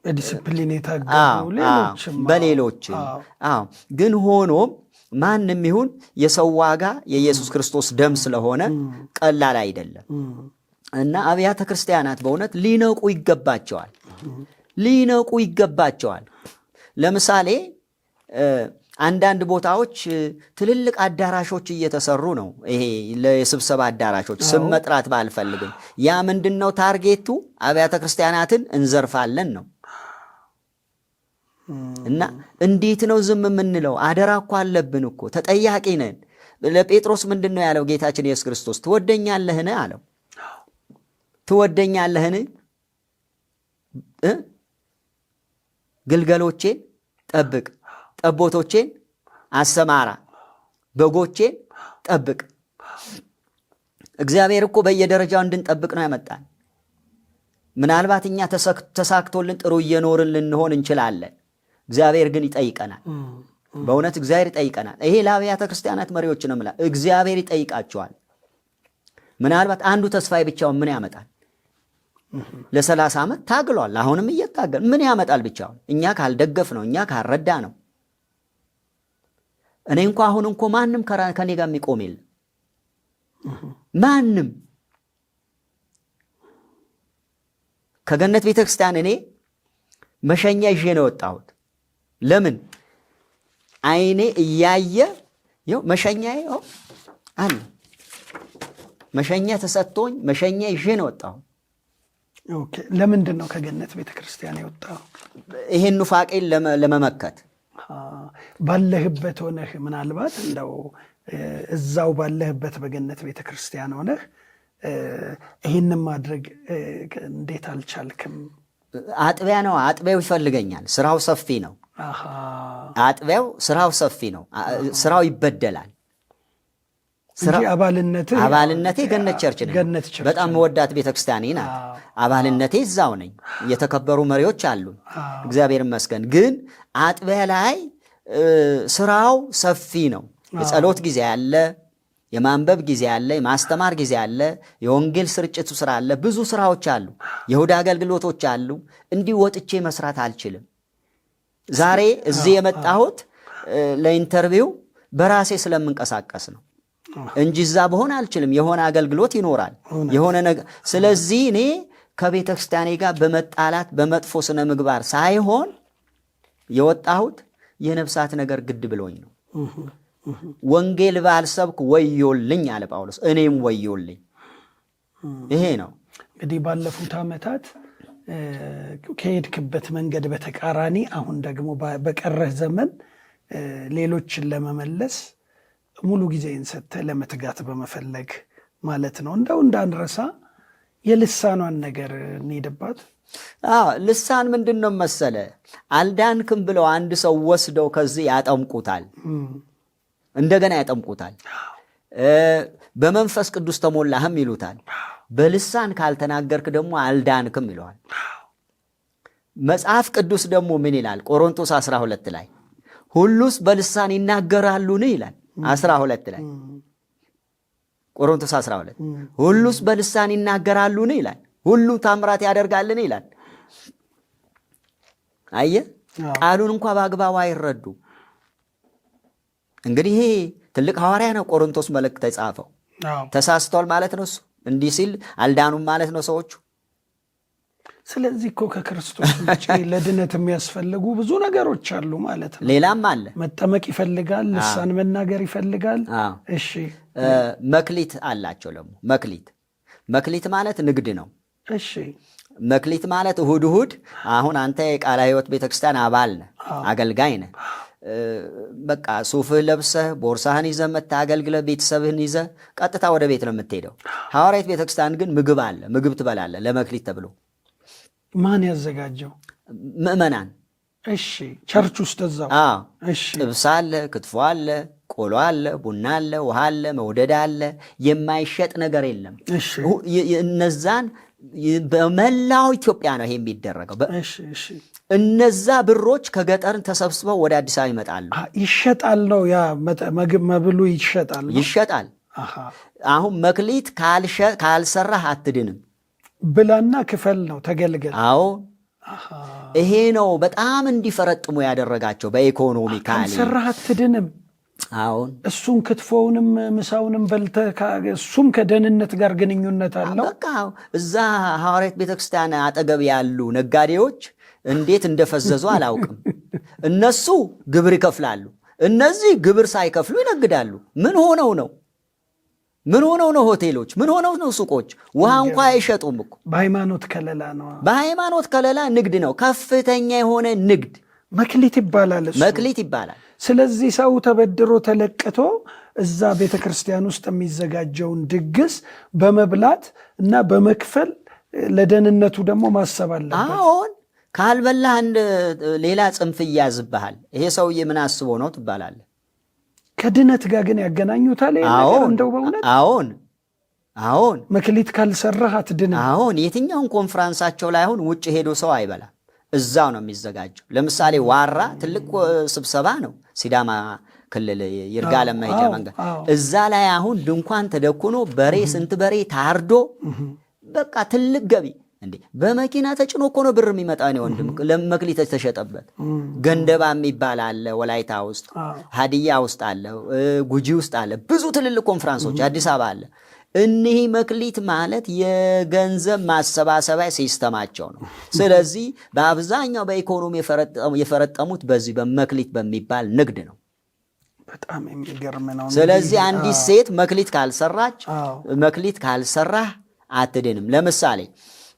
በዲስፕሊን የታገሉ ሌሎችም በሌሎችም ግን ሆኖም ማንም ይሁን የሰው ዋጋ የኢየሱስ ክርስቶስ ደም ስለሆነ ቀላል አይደለም እና አብያተ ክርስቲያናት በእውነት ሊነቁ ይገባቸዋል። ለምሳሌ አንዳንድ ቦታዎች ትልልቅ አዳራሾች እየተሰሩ ነው። ይሄ ለስብሰባ አዳራሾች ስም መጥራት ባልፈልግም ያ ምንድነው ታርጌቱ? አብያተ ክርስቲያናትን እንዘርፋለን ነው። እና እንዴት ነው ዝም የምንለው? አደራ እኮ አለብን እኮ፣ ተጠያቂ ነን። ለጴጥሮስ ምንድን ነው ያለው ጌታችን ኢየሱስ ክርስቶስ? ትወደኛለህን አለው። ትወደኛለህን? ግልገሎቼን ጠብቅ፣ ጠቦቶቼን አሰማራ፣ በጎቼን ጠብቅ። እግዚአብሔር እኮ በየደረጃው እንድንጠብቅ ነው ያመጣን። ምናልባት እኛ ተሳክቶልን ጥሩ እየኖርን ልንሆን እንችላለን። እግዚአብሔር ግን ይጠይቀናል። በእውነት እግዚአብሔር ይጠይቀናል። ይሄ ለአብያተ ክርስቲያናት መሪዎች ነው የምልህ። እግዚአብሔር ይጠይቃቸዋል። ምናልባት አንዱ ተስፋዬ ብቻውን ምን ያመጣል? ለ30 ዓመት ታግሏል። አሁንም እየታገል ምን ያመጣል ብቻውን? እኛ ካልደገፍ ነው፣ እኛ ካልረዳ ነው። እኔ እንኳ አሁን እንኳ ማንም ከኔ ጋር የሚቆም የለም። ማንም ከገነት ቤተክርስቲያን እኔ መሸኛ ይዤ ነው የወጣሁት። ለምን? አይኔ እያየ ይኸው መሸኛዬ አለ። መሸኛ ተሰጥቶኝ መሸኛ ይዤ ነው የወጣሁት። ኦኬ። ለምንድን ነው ከገነት ቤተክርስቲያን የወጣው? ይሄን ኑፋቄን ለመመከት ባለህበት ሆነህ ምናልባት እንደው እዛው ባለህበት በገነት ቤተክርስቲያን ሆነህ ይህንን ማድረግ እንዴት አልቻልክም? አጥቢያ ነው። አጥቢያው ይፈልገኛል። ስራው ሰፊ ነው። አጥቢያው ስራው ሰፊ ነው። ስራው ይበደላል። አባልነቴ ገነት ቸርች ነኝ። በጣም መወዳት ቤተክርስቲያኔ ናት። አባልነቴ እዛው ነኝ። የተከበሩ መሪዎች አሉ፣ እግዚአብሔር ይመስገን። ግን አጥቢያ ላይ ስራው ሰፊ ነው። የጸሎት ጊዜ አለ፣ የማንበብ ጊዜ አለ፣ የማስተማር ጊዜ አለ፣ የወንጌል ስርጭቱ ስራ አለ፣ ብዙ ስራዎች አሉ፣ የእሁድ አገልግሎቶች አሉ። እንዲህ ወጥቼ መስራት አልችልም። ዛሬ እዚህ የመጣሁት ለኢንተርቪው በራሴ ስለምንቀሳቀስ ነው እንጂ እዛ በሆነ አልችልም። የሆነ አገልግሎት ይኖራል፣ የሆነ ነገር። ስለዚህ እኔ ከቤተ ክርስቲያኔ ጋር በመጣላት በመጥፎ ስነ ምግባር ሳይሆን የወጣሁት የነፍሳት ነገር ግድ ብሎኝ ነው። ወንጌል ባልሰብክ ወዮልኝ አለ ጳውሎስ። እኔም ወዮልኝ። ይሄ ነው እንግዲህ ባለፉት ዓመታት ከሄድክበት መንገድ በተቃራኒ አሁን ደግሞ በቀረህ ዘመን ሌሎችን ለመመለስ ሙሉ ጊዜን ሰጥተህ ለመትጋት በመፈለግ ማለት ነው። እንደው እንዳንረሳ የልሳኗን ነገር እንሄድባት። ልሳን ምንድን ነው መሰለ? አልዳንክም ብለው አንድ ሰው ወስደው ከዚህ ያጠምቁታል፣ እንደገና ያጠምቁታል። በመንፈስ ቅዱስ ተሞላህም ይሉታል። በልሳን ካልተናገርክ ደግሞ አልዳንክም ይለዋል። መጽሐፍ ቅዱስ ደግሞ ምን ይላል? ቆሮንቶስ 12 ላይ ሁሉስ በልሳን ይናገራሉን ይላል። 12 ላይ ቆሮንቶስ 12 ሁሉስ በልሳን ይናገራሉን ይላል። ሁሉ ታምራት ያደርጋልን ይላል። አየ ቃሉን እንኳ በአግባቡ አይረዱ። እንግዲህ ይሄ ትልቅ ሐዋርያ ነው ቆሮንቶስ መልእክት ተጻፈው። ተሳስቷል ማለት ነው እሱ። እንዲህ ሲል አልዳኑም ማለት ነው ሰዎቹ። ስለዚህ እኮ ከክርስቶስ ውጭ ለድነት የሚያስፈልጉ ብዙ ነገሮች አሉ ማለት ነው። ሌላም አለ። መጠመቅ ይፈልጋል፣ ልሳን መናገር ይፈልጋል። እሺ መክሊት አላቸው ደግሞ። መክሊት ማለት ንግድ ነው። እሺ መክሊት ማለት እሁድ አሁን አንተ የቃለ ሕይወት ቤተክርስቲያን አባል ነህ፣ አገልጋይ ነህ። በቃ ሱፍህ ለብሰህ ቦርሳህን ይዘህ መጥተህ አገልግለህ ቤተሰብህን ይዘህ ቀጥታ ወደ ቤት ነው የምትሄደው። ሐዋርያት ቤተክርስቲያን ግን ምግብ አለ፣ ምግብ ትበላለህ ለመክሊት ተብሎ። ማን ያዘጋጀው? ምእመናን። እሺ ቸርች ውስጥ እዛው። እሺ ጥብስ አለ፣ ክትፎ አለ፣ ቆሎ አለ፣ ቡና አለ፣ ውሃ አለ፣ መውደድ አለ። የማይሸጥ ነገር የለም። እነዛን በመላው ኢትዮጵያ ነው ይሄ የሚደረገው። እነዛ ብሮች ከገጠር ተሰብስበው ወደ አዲስ አበባ ይመጣሉ። ይሸጣል ነው ያ መብሉ ይሸጣል። አሁን መክሊት ካልሰራህ አትድንም። ብላና ክፈል ነው፣ ተገልገል። ይሄ ነው በጣም እንዲፈረጥሙ ያደረጋቸው በኢኮኖሚ። ካልሰራህ አትድንም። እሱም ክትፎውንም ምሳውንም በልተህ እሱም ከደህንነት ጋር ግንኙነት አለው። በቃ እዛ ሐዋርያት ቤተክርስቲያን አጠገብ ያሉ ነጋዴዎች እንዴት እንደፈዘዙ አላውቅም። እነሱ ግብር ይከፍላሉ፣ እነዚህ ግብር ሳይከፍሉ ይነግዳሉ። ምን ሆነው ነው? ሆቴሎች ምን ሆነው ነው? ሱቆች ውሃ እንኳ አይሸጡም እኮ። በሃይማኖት ከለላ ነው። በሃይማኖት ከለላ ንግድ ነው፣ ከፍተኛ የሆነ ንግድ። መክሊት ይባላል እሱ። መክሊት ይባላል። ስለዚህ ሰው ተበድሮ ተለቅቶ እዛ ቤተ ክርስቲያን ውስጥ የሚዘጋጀውን ድግስ በመብላት እና በመክፈል ለደህንነቱ ደግሞ ማሰብ አለበት። አሁን ካልበላህ ሌላ ጽንፍ ይያዝብሃል። ይሄ ሰውዬ ምን አስቦ ነው ትባላለህ። ከድነት ጋር ግን ያገናኙታል። እንደው በእውነት አሁን መክሊት ካልሰራህ አትድንም። የትኛውን ኮንፍራንሳቸው ላይ አሁን ውጭ ሄዶ ሰው አይበላም፣ እዛው ነው የሚዘጋጀው። ለምሳሌ ዋራ ትልቅ ስብሰባ ነው፣ ሲዳማ ክልል ይርጋለም መሄጃ መንገድ። እዛ ላይ አሁን ድንኳን ተደኩኖ በሬ ስንት በሬ ታርዶ በቃ ትልቅ ገቢ። እንዴ በመኪና ተጭኖ እኮ ነው ብር የሚመጣ ነው ወንድም። ለመክሊት ተሸጠበት። ገንደባ የሚባል አለ ወላይታ ውስጥ፣ ሀዲያ ውስጥ አለ፣ ጉጂ ውስጥ አለ። ብዙ ትልልቅ ኮንፍራንሶች አዲስ አበባ አለ። እኒህ መክሊት ማለት የገንዘብ ማሰባሰቢያ ሲስተማቸው ነው። ስለዚህ በአብዛኛው በኢኮኖሚ የፈረጠሙት በዚህ በመክሊት በሚባል ንግድ ነው። በጣም የሚገርም ነው። ስለዚህ አንዲት ሴት መክሊት ካልሰራህ አትድንም። ለምሳሌ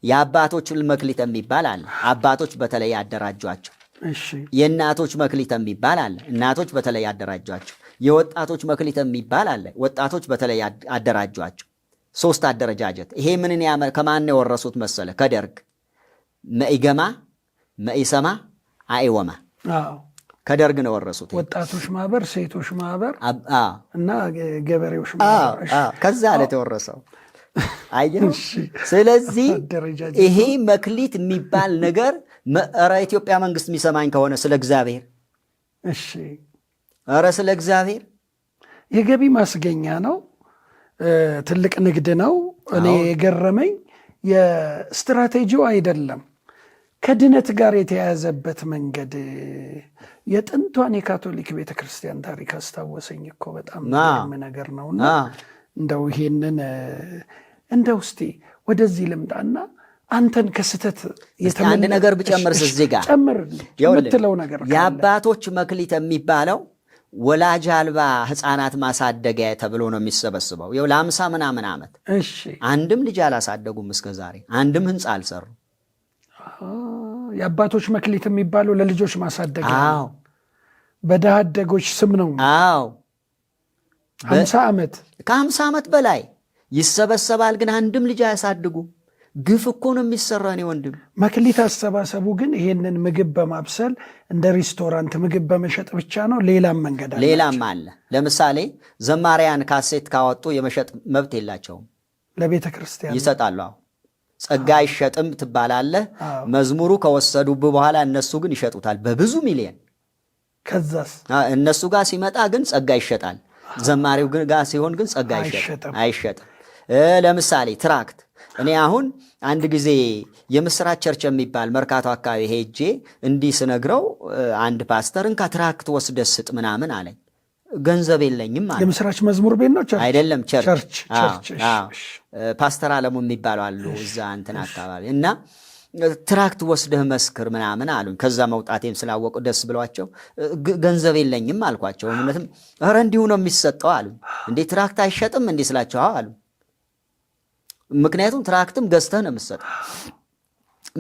የአባቶች መክሊት የሚባል አለ። አባቶች በተለይ ያደራጇቸው። የእናቶች መክሊት የሚባል አለ። እናቶች በተለይ ያደራጇቸው። የወጣቶች መክሊት የሚባል አለ። ወጣቶች በተለይ አደራጇቸው። 3 አደረጃጀት። ይሄ ምንን ከማን የወረሱት መሰለ? ከደርግ መኢገማ፣ መኢሰማ፣ አኢወማ ከደርግ ነው የወረሱት። ወጣቶች ማህበር፣ ሴቶች ማህበር እና ገበሬዎች ማህበር ከዛ አለ የተወረሰው። አየህ። ስለዚህ ይሄ መክሊት የሚባል ነገር ኧረ ኢትዮጵያ መንግስት የሚሰማኝ ከሆነ ስለ እግዚአብሔር ኧረ ስለ እግዚአብሔር የገቢ ማስገኛ ነው። ትልቅ ንግድ ነው። እኔ የገረመኝ የስትራቴጂው አይደለም ከድነት ጋር የተያያዘበት መንገድ። የጥንቷን የካቶሊክ ቤተክርስቲያን ታሪክ አስታወሰኝ እኮ። በጣም የሚገርም ነገር ነውና እንደው ይሄንን እንደው እስቲ ወደዚህ ልምጣና አንተን ከስተት አንድ ነገር ብጨምርስ እዚህ ጋር ጨምር የምትለው ነገር የአባቶች መክሊት የሚባለው ወላጅ አልባ ህፃናት ማሳደጊያ ተብሎ ነው የሚሰበስበው። ይኸው ለ50 ምናምን ዓመት አንድም ልጅ አላሳደጉም እስከ ዛሬ፣ አንድም ህንፃ አልሰሩ። የአባቶች መክሊት የሚባለው ለልጆች ማሳደግ አዎ በድሃ አደጎች ስም ነው። አዎ 50 ዓመት ከ50 ዓመት በላይ ይሰበሰባል፣ ግን አንድም ልጅ አያሳድጉም። ግፍ እኮ ነው የሚሰራ። እኔ ወንድም መክሊት አሰባሰቡ ግን ይሄንን ምግብ በማብሰል እንደ ሬስቶራንት ምግብ በመሸጥ ብቻ ነው? ሌላም መንገድ አለ? ሌላም አለ። ለምሳሌ ዘማሪያን ካሴት ካወጡ የመሸጥ መብት የላቸውም፣ ለቤተ ክርስቲያን ይሰጣሉ። አዎ ጸጋ አይሸጥም ትባላለህ። መዝሙሩ ከወሰዱብህ በኋላ እነሱ ግን ይሸጡታል በብዙ ሚሊዮን። ከዛስ እነሱ ጋር ሲመጣ ግን ጸጋ ይሸጣል። ዘማሪው ጋር ሲሆን ግን ጸጋ አይሸጥም። ለምሳሌ ትራክት፣ እኔ አሁን አንድ ጊዜ የምስራች ቸርች የሚባል መርካቶ አካባቢ ሄጄ እንዲህ ስነግረው አንድ ፓስተር እንካ ትራክት ወስደህ ስጥ ምናምን አለኝ። ገንዘብ የለኝም አለ። የምስራች መዝሙር ቤት ነው? አይደለም፣ ቸርች። ፓስተር አለሙ የሚባሉ አሉ እዛ እንትን አካባቢ እና ትራክት ወስደህ መስክር ምናምን አሉኝ። ከዛ መውጣቴም ስላወቁ ደስ ብሏቸው ገንዘብ የለኝም አልኳቸው። እምነትም ኧረ እንዲሁ ነው የሚሰጠው አሉ። እንዴ ትራክት አይሸጥም እንዲህ ስላቸው አሉ። ምክንያቱም ትራክትም ገዝተህ ነው የምትሰጠው።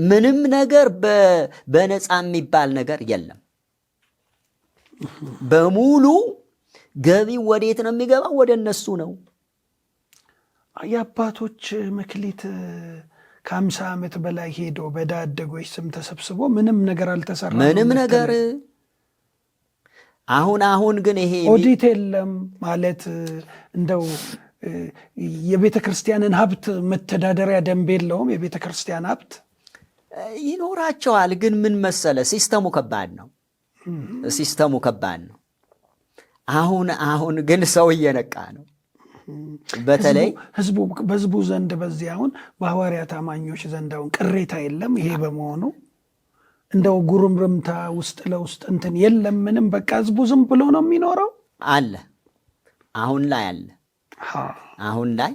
ምንም ነገር በነፃ የሚባል ነገር የለም። በሙሉ ገቢ ወዴት ነው የሚገባው? ወደ እነሱ ነው። የአባቶች መክሊት ከ50 ዓመት በላይ ሄዶ በድሃ አደጎች ስም ተሰብስቦ ምንም ነገር አልተሰራም። ምንም ነገር አሁን ግን ይሄ ኦዲት የለም ማለት እንደው የቤተ ክርስቲያንን ሀብት መተዳደሪያ ደንብ የለውም። የቤተ ክርስቲያን ሀብት ይኖራቸዋል፣ ግን ምን መሰለ ሲስተሙ ከባድ ነው። ሲስተሙ ከባድ ነው። አሁን ግን ሰው እየነቃ ነው። በተለይ በህዝቡ ዘንድ በዚህ አሁን በሐዋርያት አማኞች ዘንድ አሁን ቅሬታ የለም። ይሄ በመሆኑ እንደው ጉርምርምታ ውስጥ ለውስጥ እንትን የለም ምንም። በቃ ህዝቡ ዝም ብሎ ነው የሚኖረው። አለ አሁን ላይ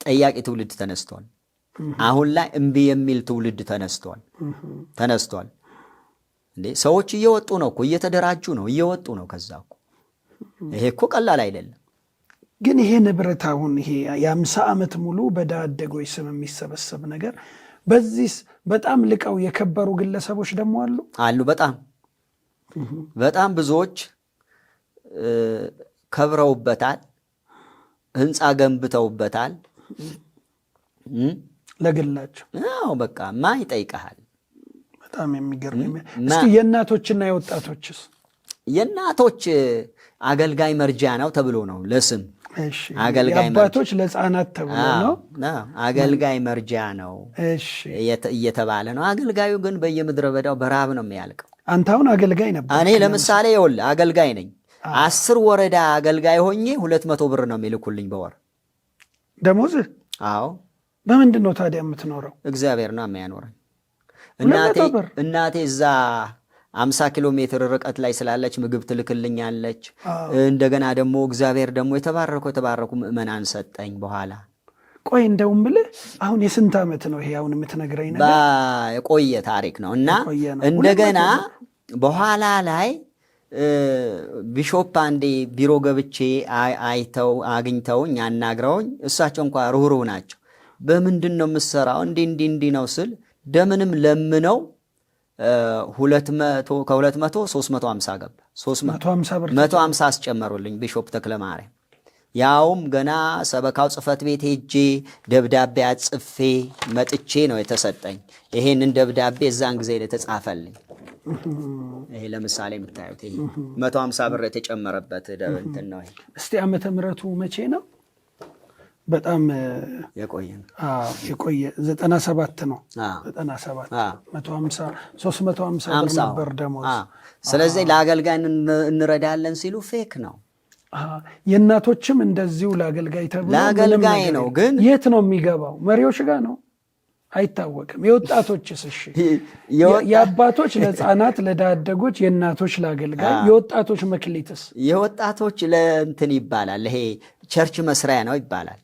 ጠያቂ ትውልድ ተነስቷል። አሁን ላይ እምቢ የሚል ትውልድ ተነስቷል። እንዴ ሰዎች እየወጡ ነው እኮ፣ እየተደራጁ ነው፣ እየወጡ ነው። ከዛ እኮ ይሄ እኮ ቀላል አይደለም። ግን ይሄ ንብረት አሁን ይሄ የ50 ዓመት ሙሉ በድሃ አደጎች ስም የሚሰበሰብ ነገር በዚህ በጣም ልቀው የከበሩ ግለሰቦች ደግሞ አሉ። በጣም ብዙዎች ከብረውበታል፣ ህንፃ ገንብተውበታል ለግላቸው። በቃ ማን ይጠይቀሃል? በጣም የሚገርም። እስቲ የእናቶችና የወጣቶችስ? የእናቶች አገልጋይ መርጃ ነው ተብሎ ነው ለስም። የአባቶች ለሕፃናት ተብሎ ነው አገልጋይ መርጃ ነው እየተባለ ነው። አገልጋዩ ግን በየምድረ በዳው በረሃብ ነው የሚያልቀው። አንተ አሁን አገልጋይ ነበር። እኔ ለምሳሌ ይኸውልህ አገልጋይ ነኝ። 10 ወረዳ አገልጋይ ሆኜ 200 ብር ነው የሚልኩልኝ በወር ደሞዝ። አዎ። በምንድን ነው ታዲያ የምትኖረው? እግዚአብሔር ነው የሚያኖረኝ። እናቴ እዛ 50 ኪሎ ሜትር ርቀት ላይ ስላለች ምግብ ትልክልኛለች። እንደገና ደግሞ እግዚአብሔር ደግሞ የተባረኩ ምእመናን ሰጠኝ። በኋላ ቆይ እንደውም ብልህ አሁን የስንት ዓመት ነው ይሄ አሁን የምትነግረኝ ነገር? የቆየ ታሪክ ነው። እና እንደገና በኋላ ላይ ቢሾፕ አንዴ ቢሮ ገብቼ አግኝተውኝ አናግረውኝ፣ እሳቸው እንኳ ሩህሩህ ናቸው። በምንድን ነው የምትሰራው? እንዲህ ነው ስል ደምንም ለምነው 200 350 ገባ። 150 አስጨመሩልኝ ቢሾፕ ተክለማርያም። ያውም ገና ሰበካው ጽሕፈት ቤት ሄጄ ደብዳቤ አጽፌ መጥቼ ነው የተሰጠኝ። ይሄንን ደብዳቤ እዛን ጊዜ የተጻፈልኝ ይሄ ለምሳሌ የምታዩት ይሄ 150 ብር የተጨመረበት እንትን ነው። እስቲ ዓመተ ምሕረቱ መቼ ነው? በጣም የቆየ 97 ነው። 97 150 350 ብር ነበር ደሞዝ። ስለዚህ ለአገልጋይ እንረዳለን ሲሉ ፌክ ነው። የእናቶችም እንደዚሁ ለአገልጋይ ተብሎ ለአገልጋይ ነው። ግን የት ነው የሚገባው? መሪዎች ጋር ነው? አይታወቅም። የወጣቶችስ? እሺ የአባቶች ለሕፃናት ለድሃ አደጎች፣ የእናቶች ለአገልጋይ፣ የወጣቶች መክሊትስ? የወጣቶች ለእንትን ይባላል። ይሄ ቸርች መስሪያ ነው ይባላል።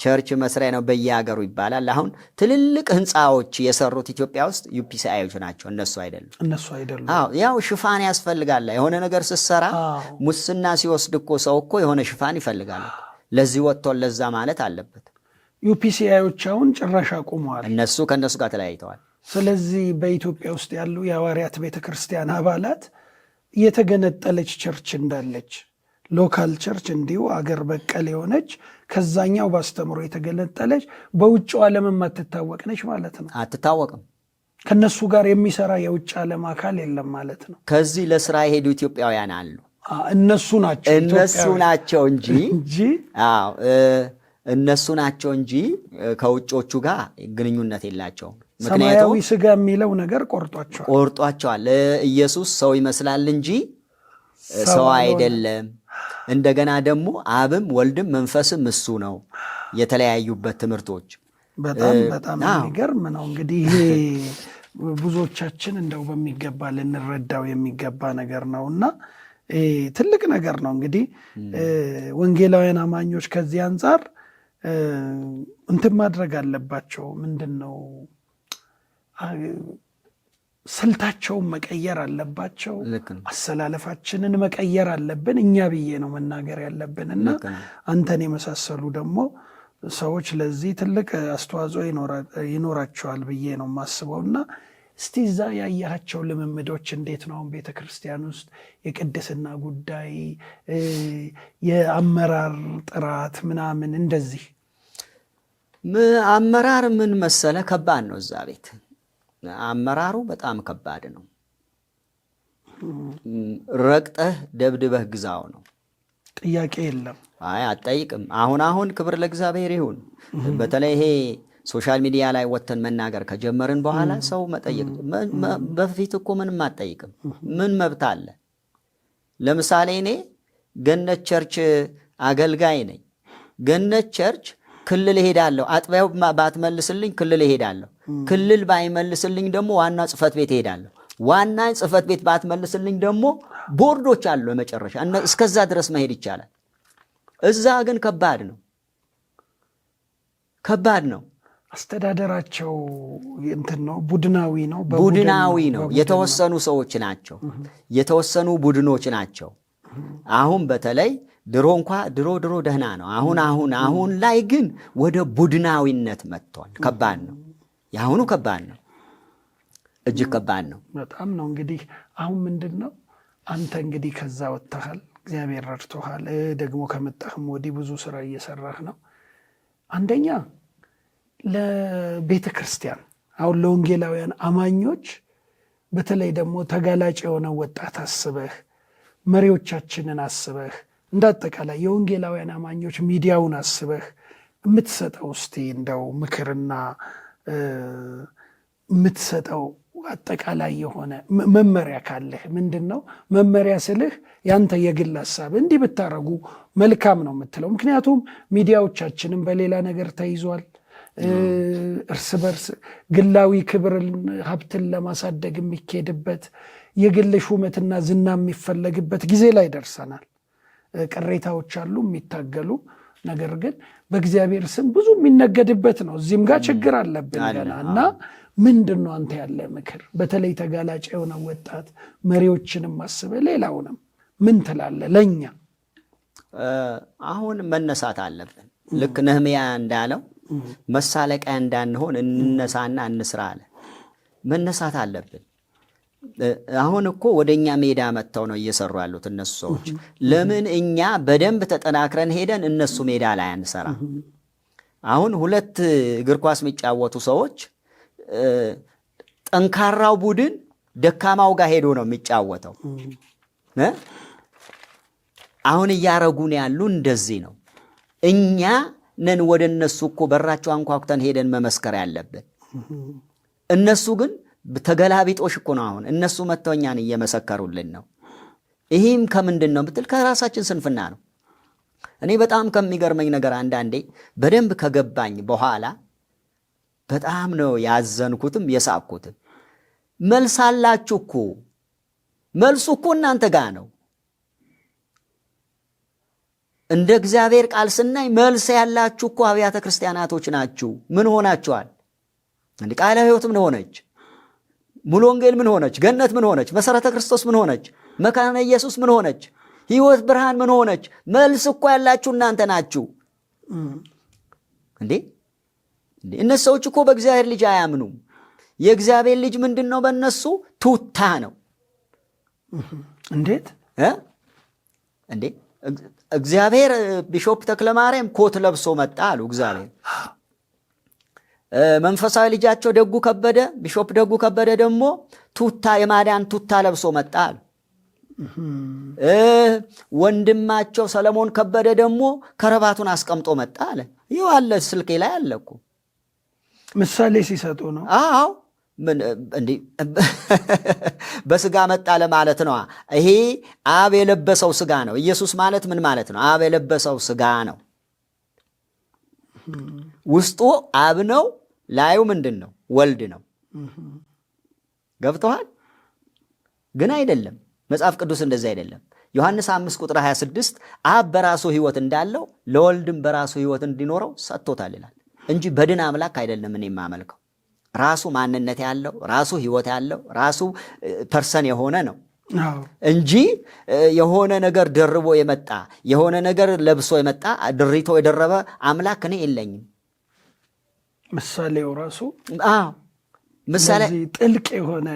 ቸርች መስሪያ ነው በየሀገሩ ይባላል። አሁን ትልልቅ ህንፃዎች የሰሩት ኢትዮጵያ ውስጥ ዩፒሲአዮች ናቸው። እነሱ አይደሉም። ያው ሽፋን ያስፈልጋል። የሆነ ነገር ስትሰራ ሙስና ሲወስድ እኮ ሰው እኮ የሆነ ሽፋን ይፈልጋል። ለዚህ ወጥቶን ለዛ ማለት አለበት። ዩፒሲአዮች አሁን ጭራሽ አቁመዋል። ከእነሱ ጋር ተለያይተዋል። ስለዚህ በኢትዮጵያ ውስጥ ያሉ የሐዋርያት ቤተክርስቲያን አባላት የተገነጠለች ቸርች እንዳለች ሎካል ቸርች እንዲሁ አገር በቀል የሆነች ከዛኛው ባስተምሮ የተገነጠለች በውጭው ዓለም የማትታወቅ ነች ማለት ነው። አትታወቅም። ከነሱ ጋር የሚሰራ የውጭ ዓለም አካል የለም ማለት ነው። ከዚህ ለስራ የሄዱ ኢትዮጵያውያን አሉ። እነሱ ናቸው እንጂ ከውጮቹ ጋር ግንኙነት የላቸውም። ሰማያዊ ስጋ የሚለው ነገር ቆርጧቸዋል። ኢየሱስ ሰው ይመስላል እንጂ ሰው አይደለም። እንደገና ደግሞ አብም ወልድም መንፈስም እሱ ነው። የተለያዩበት ትምህርቶች በጣም የሚገርም ነው። እንግዲህ ይሄ ብዙዎቻችን እንደው በሚገባ ልንረዳው የሚገባ ነገር ነውና ትልቅ ነገር ነው። እንግዲህ ወንጌላውያን አማኞች ከዚህ አንጻር እንትን ማድረግ አለባቸው። ምንድነው ስልታቸውን መቀየር አለባቸው። አሰላለፋችንን መቀየር አለብን እኛ ብዬ ነው መናገር ያለብንና አንተን የመሳሰሉ ደግሞ ሰዎች ለዚህ ትልቅ አስተዋጽኦ ይኖራቸዋል ብዬ ነው የማስበውና እስቲ እዛ ያያቸው ልምምዶች እንዴት ነው? ቤተ ክርስቲያን ውስጥ የቅድስና ጉዳይ፣ የአመራር ጥራት ምናምን እንደዚህ አመራር ምን መሰለ ከባድ ነው። እዛ ቤት አመራሩ በጣም ከባድ ነው። ረቅጠህ ደብድበህ ግዛው ነው። ጥያቄ የለም። አትጠይቅም። አሁን ክብር ለእግዚአብሔር ይሁን። በተለይ ይሄ ሶሻል ሚዲያ ላይ ወተን መናገር ከጀመርን በኋላ ሰው መጠየቅ በፊት እኮ ምንም አትጠይቅም። ምን መብት አለ? ለምሳሌ እኔ ገነት ቸርች አገልጋይ ነኝ። ገነት ቸርች ክልል እሄዳለሁ። አጥቢያው ባትመልስልኝ ክልል እሄዳለሁ። ክልል ባይመልስልኝ ደግሞ ዋና ጽሕፈት ቤት እሄዳለሁ። ዋና ጽሕፈት ቤት ባትመልስልኝ ደግሞ ቦርዶች አሉ። ለመጨረሻ እስከዛ ድረስ መሄድ ይቻላል። እዛ ግን ከባድ ነው። አስተዳደራቸው እንትን ነው፣ ቡድናዊ ነው። የተወሰኑ ሰዎች ናቸው፣ የተወሰኑ ቡድኖች ናቸው። አሁን በተለይ ድሮ ደህና ነው። አሁን ላይ ግን ወደ ቡድናዊነት መጥቷል። ከባድ ነው። የአሁኑ ከባድ ነው፣ እጅግ ከባድ ነው። በጣም ነው። እንግዲህ አሁን ምንድን ነው አንተ እንግዲህ ከዛ ወጥተሃል፣ እግዚአብሔር ረድቶሃል። ደግሞ ከመጣህም ወዲህ ብዙ ስራ እየሰራህ ነው። አንደኛ ለቤተ ክርስቲያን አሁን ለወንጌላውያን አማኞች በተለይ ደግሞ ተጋላጭ የሆነ ወጣት አስበህ መሪዎቻችንን አስበህ እንዳጠቃላይ የወንጌላውያን አማኞች ሚዲያውን አስበህ የምትሰጠው እስቲ እንደው ምክርና የምትሰጠው አጠቃላይ የሆነ መመሪያ ካለህ ምንድን ነው? መመሪያ ስልህ ያንተ የግል ሀሳብ እንዲህ ብታረጉ መልካም ነው የምትለው። ምክንያቱም ሚዲያዎቻችንም በሌላ ነገር ተይዟል። እርስ በርስ ግላዊ ክብርን ሀብትን ለማሳደግ የሚካሄድበት የግል ሹመትና ዝና የሚፈለግበት ጊዜ ላይ ደርሰናል። ቅሬታዎች አሉ የሚታገሉ፣ ነገር ግን በእግዚአብሔር ስም ብዙ የሚነገድበት ነው። እዚህም ጋር ችግር አለብን ገና እና ምንድን ነው አንተ ያለ ምክር? በተለይ ተጋላጭ የሆነ ወጣት መሪዎችንም አስበህ ሌላውንም ምን ትላለህ ለእኛ? አሁን መነሳት አለብን። ልክ ነህምያ እንዳለው መሳለቂያ እንዳንሆን እንነሳና እንስራ አለ። መነሳት አለብን። አሁን እኮ ወደኛ ሜዳ መጥተው ነው እየሰሩ ያሉት እነሱ ሰዎች። ለምን እኛ በደንብ ተጠናክረን ሄደን እነሱ ሜዳ ላይ አንሰራ? አሁን ሁለት እግር ኳስ የሚጫወቱ ሰዎች ጠንካራው ቡድን ደካማው ጋር ሄዶ ነው የሚጫወተው። አሁን እያረጉን ያሉ እንደዚህ ነው። እኛ ነን ወደ እነሱ እኮ በራቸው አንኳኩተን ሄደን መመስከር ያለብን። እነሱ ግን ተገላቢጦሽ እኮ ነው። አሁን እነሱ መጥተው እኛን እየመሰከሩልን ነው። ይህም ከምንድን ነው ብትል ከራሳችን ስንፍና ነው። እኔ በጣም ከሚገርመኝ ነገር አንዳንዴ በደንብ ከገባኝ በኋላ በጣም ነው ያዘንኩትም የሳቅኩትም። መልስ አላችሁ እኮ፣ መልሱ እኮ እናንተ ጋር ነው። እንደ እግዚአብሔር ቃል ስናይ መልስ ያላችሁ እኮ አብያተ ክርስቲያናቶች ናችሁ። ምን ሆናችኋል? እንዲህ ቃለ ሕይወት ምን ሆነች? ሙሉ ወንጌል ምን ሆነች? ገነት ምን ሆነች? መሰረተ ክርስቶስ ምን ሆነች? መካነ ኢየሱስ ምን ሆነች? ሕይወት ብርሃን ምን ሆነች? መልስ እኮ ያላችሁ እናንተ ናችሁ። እንዴ እነዚህ ሰዎች እኮ በእግዚአብሔር ልጅ አያምኑም። የእግዚአብሔር ልጅ ምንድን ነው? በእነሱ ቱታ ነው። እንዴት እንዴ? እግዚአብሔር ቢሾፕ ተክለማርያም ኮት ለብሶ መጣ አሉ እግዚአብሔር። መንፈሳዊ ልጃቸው ደጉ ከበደ ቢሾፕ ደጉ ከበደ ደግሞ ቱታ የማዳን ቱታ ለብሶ መጣ አሉ። ወንድማቸው ሰለሞን ከበደ ደግሞ ከረባቱን አስቀምጦ መጣ አለ። ይኸው አለ ስልኬ ላይ አለ እኮ ምሳሌ ሲሰጡ ነው። አዎ እንዴ በስጋ መጣ ለማለት ነው። ይሄ አብ የለበሰው ስጋ ነው። ኢየሱስ ማለት ምን ማለት ነው? አብ የለበሰው ስጋ ነው። ውስጡ አብ ነው፣ ላዩ ምንድን ነው? ወልድ ነው። ገብተዋል? ግን አይደለም። መጽሐፍ ቅዱስ እንደዚህ አይደለም። ዮሐንስ 5 ቁጥር 26 አብ በራሱ ሕይወት እንዳለው ለወልድም በራሱ ሕይወት እንዲኖረው ሰጥቶታል ይላል እንጂ በድን አምላክ አይደለም እኔ የማመልከው። ራሱ ማንነት ያለው ራሱ ሕይወት ያለው ራሱ ፐርሰን የሆነ ነው እንጂ የሆነ ነገር ደርቦ የመጣ የሆነ ነገር ለብሶ የመጣ ድሪቶ የደረበ አምላክ እኔ የለኝም። ምሳሌው ራሱ ምሳሌ ጥልቅ የሆነ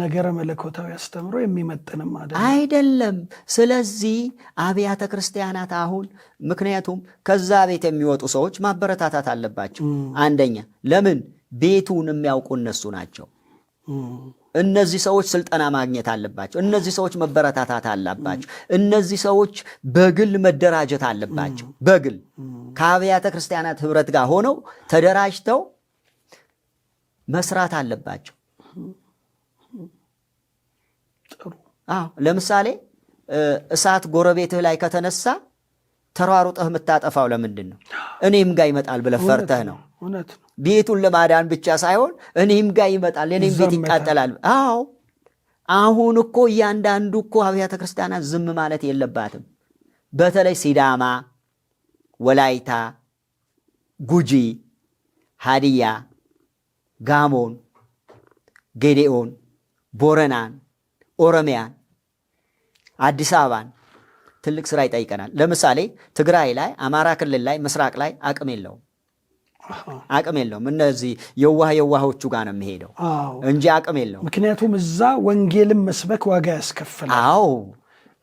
ነገረ መለኮታዊ አስተምሮ የሚመጥንም አይደለም። ስለዚህ አብያተ ክርስቲያናት አሁን ምክንያቱም ከዛ ቤት የሚወጡ ሰዎች ማበረታታት አለባቸው። አንደኛ ለምን ቤቱን የሚያውቁ እነሱ ናቸው። እነዚህ ሰዎች ስልጠና ማግኘት አለባቸው። እነዚህ ሰዎች መበረታታት አለባቸው። እነዚህ ሰዎች በግል መደራጀት አለባቸው። በግል ከአብያተ ክርስቲያናት ህብረት ጋር ሆነው ተደራጅተው መስራት አለባቸው። ለምሳሌ እሳት ጎረቤትህ ላይ ከተነሳ ተሯሩጠህ የምታጠፋው ለምንድን ነው? እኔም ጋር ይመጣል ብለህ ፈርተህ ነው። ቤቱን ለማዳን ብቻ ሳይሆን እኔም ጋር ይመጣል፣ የኔም ቤት ይቃጠላል። አዎ አሁን እኮ እያንዳንዱ እኮ አብያተ ክርስቲያናት ዝም ማለት የለባትም። በተለይ ሲዳማ፣ ወላይታ፣ ጉጂ፣ ሃዲያ፣ ጋሞን፣ ጌዴኦን፣ ቦረናን፣ ኦሮሚያን፣ አዲስ አበባን ትልቅ ስራ ይጠይቀናል። ለምሳሌ ትግራይ ላይ፣ አማራ ክልል ላይ፣ ምስራቅ ላይ አቅም የለውም። እነዚህ የዋሆቹ ጋር ነው የሚሄደው እንጂ አቅም የለውም። ምክንያቱም እዛ ወንጌልን መስበክ ዋጋ ያስከፍላል። አዎ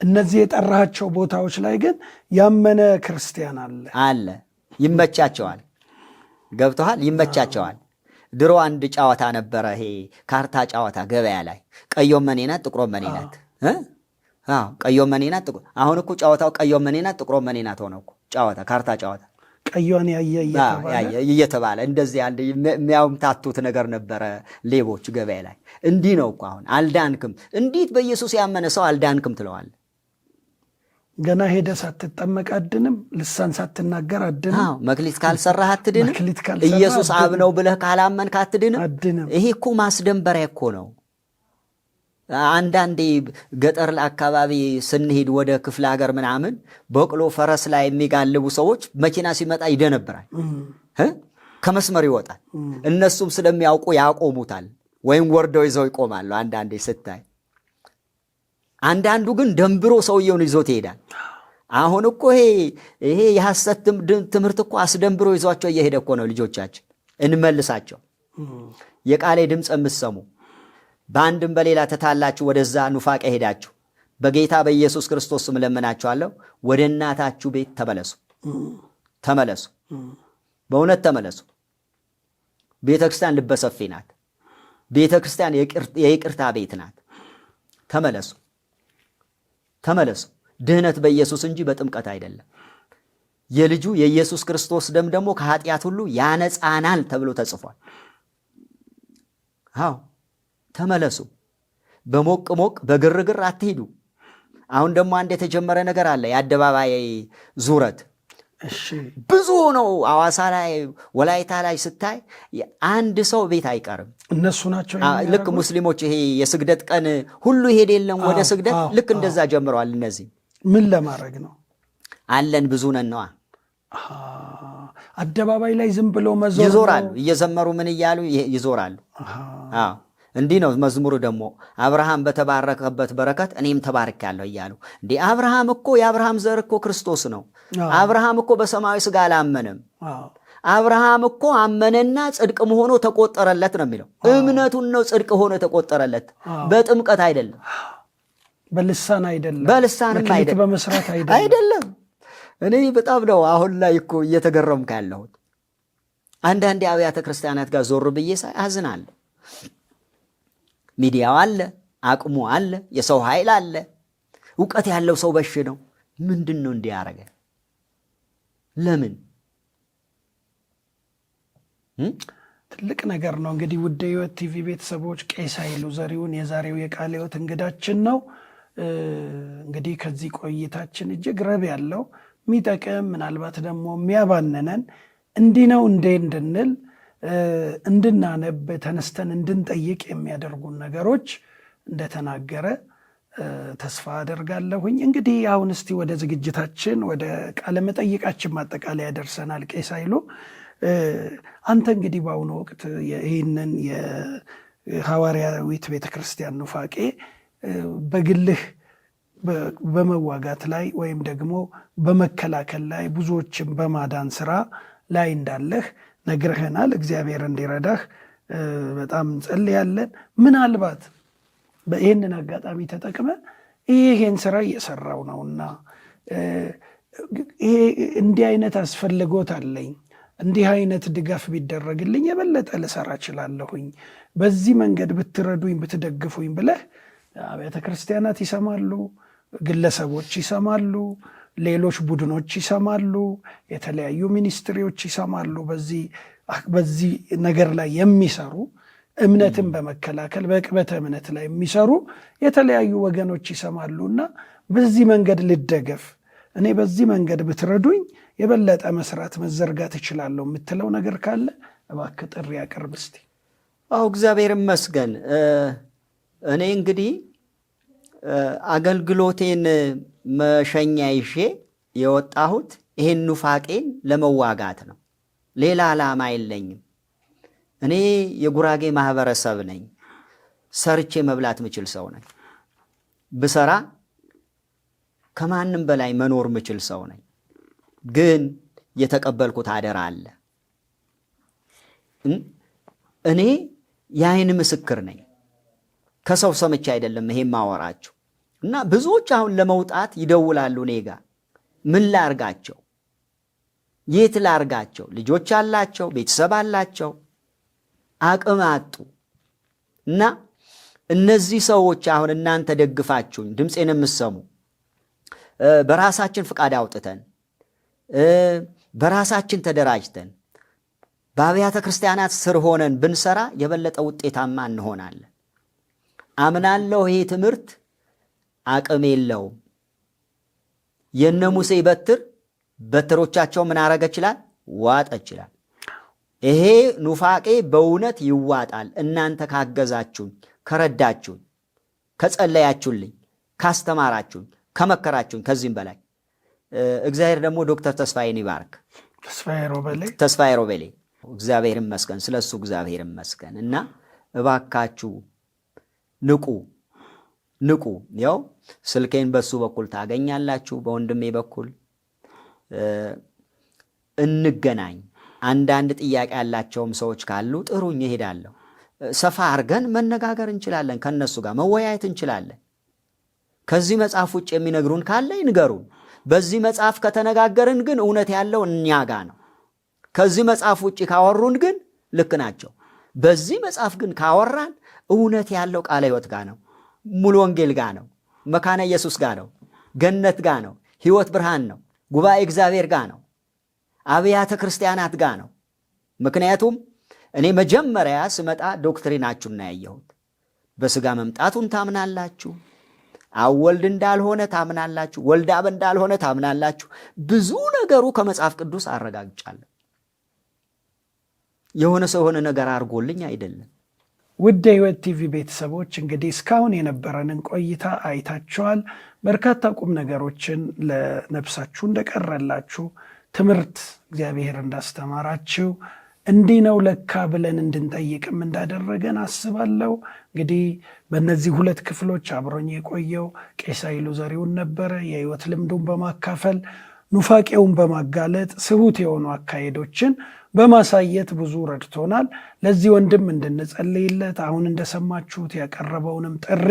እነዚህ የጠራቸው ቦታዎች ላይ ግን ያመነ ክርስቲያን አለ። ይመቻቸዋል። ገብተዋል? ይመቻቸዋል። ድሮ አንድ ጨዋታ ነበረ፣ ይሄ ካርታ ጨዋታ ገበያ ላይ ቀዮመኔ ናት ጥቁሮመኔ ናት። ቀዮመኔ ናት ጥቁር። አሁን እኮ ጨዋታው ቀዮመኔ ናት ጥቁሮመኔ ናት ሆነ እኮ ጨዋታ፣ ካርታ ጨዋታ ቀዮን ያየ እየተባለ እንደዚህ አንድ የሚያምታቱት ነገር ነበረ ሌቦች ገበያ ላይ። እንዲህ ነው እኮ አሁን አልዳንክም። እንዴት በኢየሱስ ያመነ ሰው አልዳንክም ትለዋል? ገና ሄደ ሳትጠመቅ አድንም፣ ልሳን ሳትናገር አድንም፣ መክሊት ካልሰራህ አትድንም፣ ኢየሱስ አብ ነው ብለህ ካላመንክ አትድንም። ይሄ እኮ ማስደንበሪያ እኮ ነው። አንዳንዴ ገጠር አካባቢ ስንሄድ ወደ ክፍለ ሀገር ምናምን በቅሎ ፈረስ ላይ የሚጋልቡ ሰዎች መኪና ሲመጣ ይደነብራል፣ ከመስመር ይወጣል። እነሱም ስለሚያውቁ ያቆሙታል፣ ወይም ወርደው ይዘው ይቆማሉ። አንዳንዴ ስታይ አንዳንዱ ግን ደንብሮ ሰውየውን ይዞት ይሄዳል። አሁን እኮ ይሄ የሐሰት ትምህርት እኮ አስደንብሮ ይዟቸው እየሄደ እኮ ነው። ልጆቻችን እንመልሳቸው። የቃሌ ድምፅ የምትሰሙ በአንድም በሌላ ተታላችሁ ወደዛ ኑፋቄ ሄዳችሁ በጌታ በኢየሱስ ክርስቶስ ስም እለምናችኋለሁ፣ ወደ እናታችሁ ቤት ተመለሱ። በእውነት ተመለሱ። ቤተ ክርስቲያን ልበሰፊ ናት። ቤተ ክርስቲያን የይቅርታ ቤት ናት። ተመለሱ። ድህነት በኢየሱስ እንጂ በጥምቀት አይደለም። የልጁ የኢየሱስ ክርስቶስ ደም ደግሞ ከኃጢአት ሁሉ ያነጻናል ተብሎ ተጽፏል። ተመለሱ። በሞቅ በግርግር አትሂዱ። አሁን ደግሞ አንድ የተጀመረ ነገር አለ፣ የአደባባይ ዙረት። ብዙ ነው። አዋሳ ላይ ወላይታ ላይ ስታይ አንድ ሰው ቤት አይቀርም። እነሱ ናቸው ልክ ሙስሊሞች ይሄ የስግደት ቀን ሁሉ ይሄድ የለም ወደ ስግደት፣ ልክ እንደዛ ጀምረዋል። እነዚህ ምን ለማድረግ ነው? አለን ብዙ ነን ነዋ። አደባባይ ላይ ዝም ብሎ ይዞራሉ፣ እየዘመሩ ምን እያሉ ይዞራሉ። እንዲህ ነው መዝሙሩ ደግሞ አብርሃም በተባረከበት በረከት እኔም ተባርኬያለሁ እያሉ። እንዴ አብርሃም እኮ የአብርሃም ዘር እኮ ክርስቶስ ነው። አብርሃም እኮ በሰማያዊ ሥጋ አላመነም። አብርሃም እኮ አመነና ጽድቅ ሆኖ ተቆጠረለት ነው የሚለው። እምነቱን ነው ጽድቅ ሆኖ ተቆጠረለት፣ በጥምቀት አይደለም፣ በልሳን አይደለም፣ በልሳንም አይደለም፣ በመስራት አይደለም። እኔ በጣም ነው አሁን ላይ እኮ እየተገረምኩ ያለሁት። አንዳንድ አብያተ ክርስቲያናት ጋር ዞር ብዬ ሳይ አዝናለሁ። ሚዲያው አለ፣ አቅሙ አለ፣ የሰው ኃይል አለ፣ እውቀት ያለው ሰው በሽ ነው። ምንድን ነው እንዲህ ያደረገ? ለምን? ትልቅ ነገር ነው። እንግዲህ ውድ ሕይወት ቲቪ ቤተሰቦች ቄስ ኃይሉ ዘሪሁን የዛሬው የቃለ ሕይወት እንግዳችን ነው። እንግዲህ ከዚህ ቆይታችን እጅግ ረብ ያለው የሚጠቅም ምናልባት ደግሞ የሚያባንነን እንዲህ ነው እንዴ እንድንል እንድናነብ ተነስተን እንድንጠይቅ የሚያደርጉን ነገሮች እንደተናገረ ተስፋ አደርጋለሁኝ። እንግዲህ አሁን እስቲ ወደ ዝግጅታችን ወደ ቃለ መጠይቃችን ማጠቃለያ ደርሰናል። ቄስ ኃይሉ አንተ እንግዲህ በአሁኑ ወቅት ይህንን የሐዋርያዊት ቤተክርስቲያን ኑፋቄ በግልህ በመዋጋት ላይ ወይም ደግሞ በመከላከል ላይ ብዙዎችን በማዳን ስራ ላይ እንዳለህ ነግረህናል። እግዚአብሔር እንዲረዳህ በጣም እንጸልያለን። ምናልባት ይህንን አጋጣሚ ተጠቅመ ይሄን ስራ እየሰራው ነውና እንዲህ አይነት አስፈልጎት አለኝ፣ እንዲህ አይነት ድጋፍ ቢደረግልኝ የበለጠ ልሰራ እችላለሁኝ፣ በዚህ መንገድ ብትረዱኝ ብትደግፉኝ ብለህ አብያተ ክርስቲያናት ይሰማሉ፣ ግለሰቦች ይሰማሉ፣ ሌሎች ቡድኖች ይሰማሉ፣ የተለያዩ ሚኒስትሪዎች ይሰማሉ። በዚህ ነገር ላይ የሚሰሩ እምነትን በመከላከል በቅበተ እምነት ላይ የሚሰሩ የተለያዩ ወገኖች ይሰማሉ እና በዚህ መንገድ ልደገፍ፣ እኔ በዚህ መንገድ ብትረዱኝ የበለጠ መስራት መዘርጋት እችላለሁ የምትለው ነገር ካለ እባክህ ጥሪ አቅርብ እስቲ። እግዚአብሔር ይመስገን። እኔ እንግዲህ አገልግሎቴን መሸኛ ይዤ የወጣሁት ይሄን ኑፋቄን ለመዋጋት ነው። ሌላ ዓላማ የለኝም። እኔ የጉራጌ ማህበረሰብ ነኝ። ሰርቼ መብላት ምችል ሰው ነኝ። ብሰራ ከማንም በላይ መኖር ምችል ሰው ነኝ። ግን የተቀበልኩት አደራ አለ። እኔ የዓይን ምስክር ነኝ። ከሰው ሰምቼ አይደለም ይሄ ማወራቸው እና ብዙዎች አሁን ለመውጣት ይደውላሉ እኔ ጋር። ምን ላርጋቸው? የት ላርጋቸው? ልጆች አላቸው፣ ቤተሰብ አላቸው፣ አቅም አጡ እና እነዚህ ሰዎች አሁን እናንተ ደግፋችሁኝ ድምፄን የምትሰሙ በራሳችን ፍቃድ አውጥተን በራሳችን ተደራጅተን በአብያተ ክርስቲያናት ስር ሆነን ብንሰራ የበለጠ ውጤታማ እንሆናለን። አምናለሁ። ይሄ ትምህርት አቅም የለውም። የነ ሙሴ በትሮቻቸው ምን አረገ ይችላል? ዋጠ ይችላል። ይሄ ኑፋቄ በእውነት ይዋጣል። እናንተ ካገዛችሁኝ፣ ከረዳችሁኝ፣ ከጸለያችሁልኝ፣ ካስተማራችሁኝ፣ ከመከራችሁኝ ከዚህም በላይ እግዚአብሔር ደግሞ ዶክተር ተስፋዬን ይባርክ። ተስፋዬ ሮቤሌ እግዚአብሔር ይመስገን፣ ስለሱ እግዚአብሔር ይመስገን። እና እባካችሁ ንቁ። ያው ስልኬን በሱ በኩል ታገኛላችሁ፣ በወንድሜ በኩል እንገናኝ። አንዳንድ ጥያቄ ያላቸውም ሰዎች ካሉ ጥሩኝ፣ እሄዳለሁ። ሰፋ አድርገን መነጋገር እንችላለን፣ ከነሱ ጋር መወያየት እንችላለን። ከዚህ መጽሐፍ ውጭ የሚነግሩን ካለ ይንገሩን። በዚህ መጽሐፍ ከተነጋገርን ግን እውነት ያለው እኛ ጋር ነው። ከዚህ መጽሐፍ ውጭ ካወሩን ግን ልክ ናቸው። በዚህ መጽሐፍ ግን ካወራን እውነት ያለው ቃለ ሕይወት ጋር ነው፣ ሙሉ ወንጌል ጋር ነው፣ መካነ ኢየሱስ ጋር ነው፣ ገነት ጋር ነው፣ ሕይወት ብርሃን ነው፣ ጉባኤ እግዚአብሔር ጋር ነው፣ አብያተ ክርስቲያናት ጋር ነው። ምክንያቱም እኔ መጀመሪያ ስመጣ ዶክትሪናችሁን ነው ያየሁት። በሥጋ መምጣቱን ታምናላችሁ፣ አብ ወልድ እንዳልሆነ ታምናላችሁ፣ ወልድ አብ እንዳልሆነ ታምናላችሁ። ብዙ ነገሩ ከመጽሐፍ ቅዱስ አረጋግጫለሁ። የሆነ ሰው የሆነ ነገር አድርጎልኝ አይደለም። ውድ የሕይወት ቲቪ ቤተሰቦች እንግዲህ እስካሁን የነበረንን ቆይታ አይታችኋል። በርካታ ቁም ነገሮችን ለነፍሳችሁ እንደቀረላችሁ፣ ትምህርት እግዚአብሔር እንዳስተማራችሁ፣ እንዲህ ነው ለካ ብለን እንድንጠይቅም እንዳደረገን አስባለሁ። እንግዲህ በእነዚህ 2 ክፍሎች አብሮኝ የቆየው ቄስ ኃይሉ ዘሪሁን ነበረ። የሕይወት ልምዱን በማካፈል ኑፋቄውን በማጋለጥ ስሁት የሆኑ አካሄዶችን በማሳየት ብዙ ረድቶናል። ለዚህ ወንድም እንድንጸልይለት አሁን እንደሰማችሁት ያቀረበውንም ጥሪ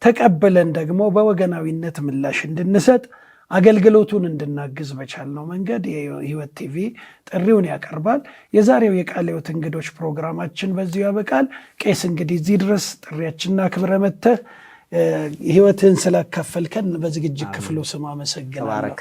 ተቀብለን ደግሞ በወገናዊነት ምላሽ እንድንሰጥ አገልግሎቱን እንድናግዝ በቻልነው መንገድ የሕይወት ቲቪ ጥሪውን ያቀርባል። የዛሬው የቃለ ሕይወት እንግዶች ፕሮግራማችን በዚሁ ያበቃል። ቄስ እንግዲህ እዚህ ድረስ ጥሪያችንና ክብረ መጥተህ ሕይወትን ስላካፈልከን በዝግጅት ክፍሉ ስም አመሰግናለሁ።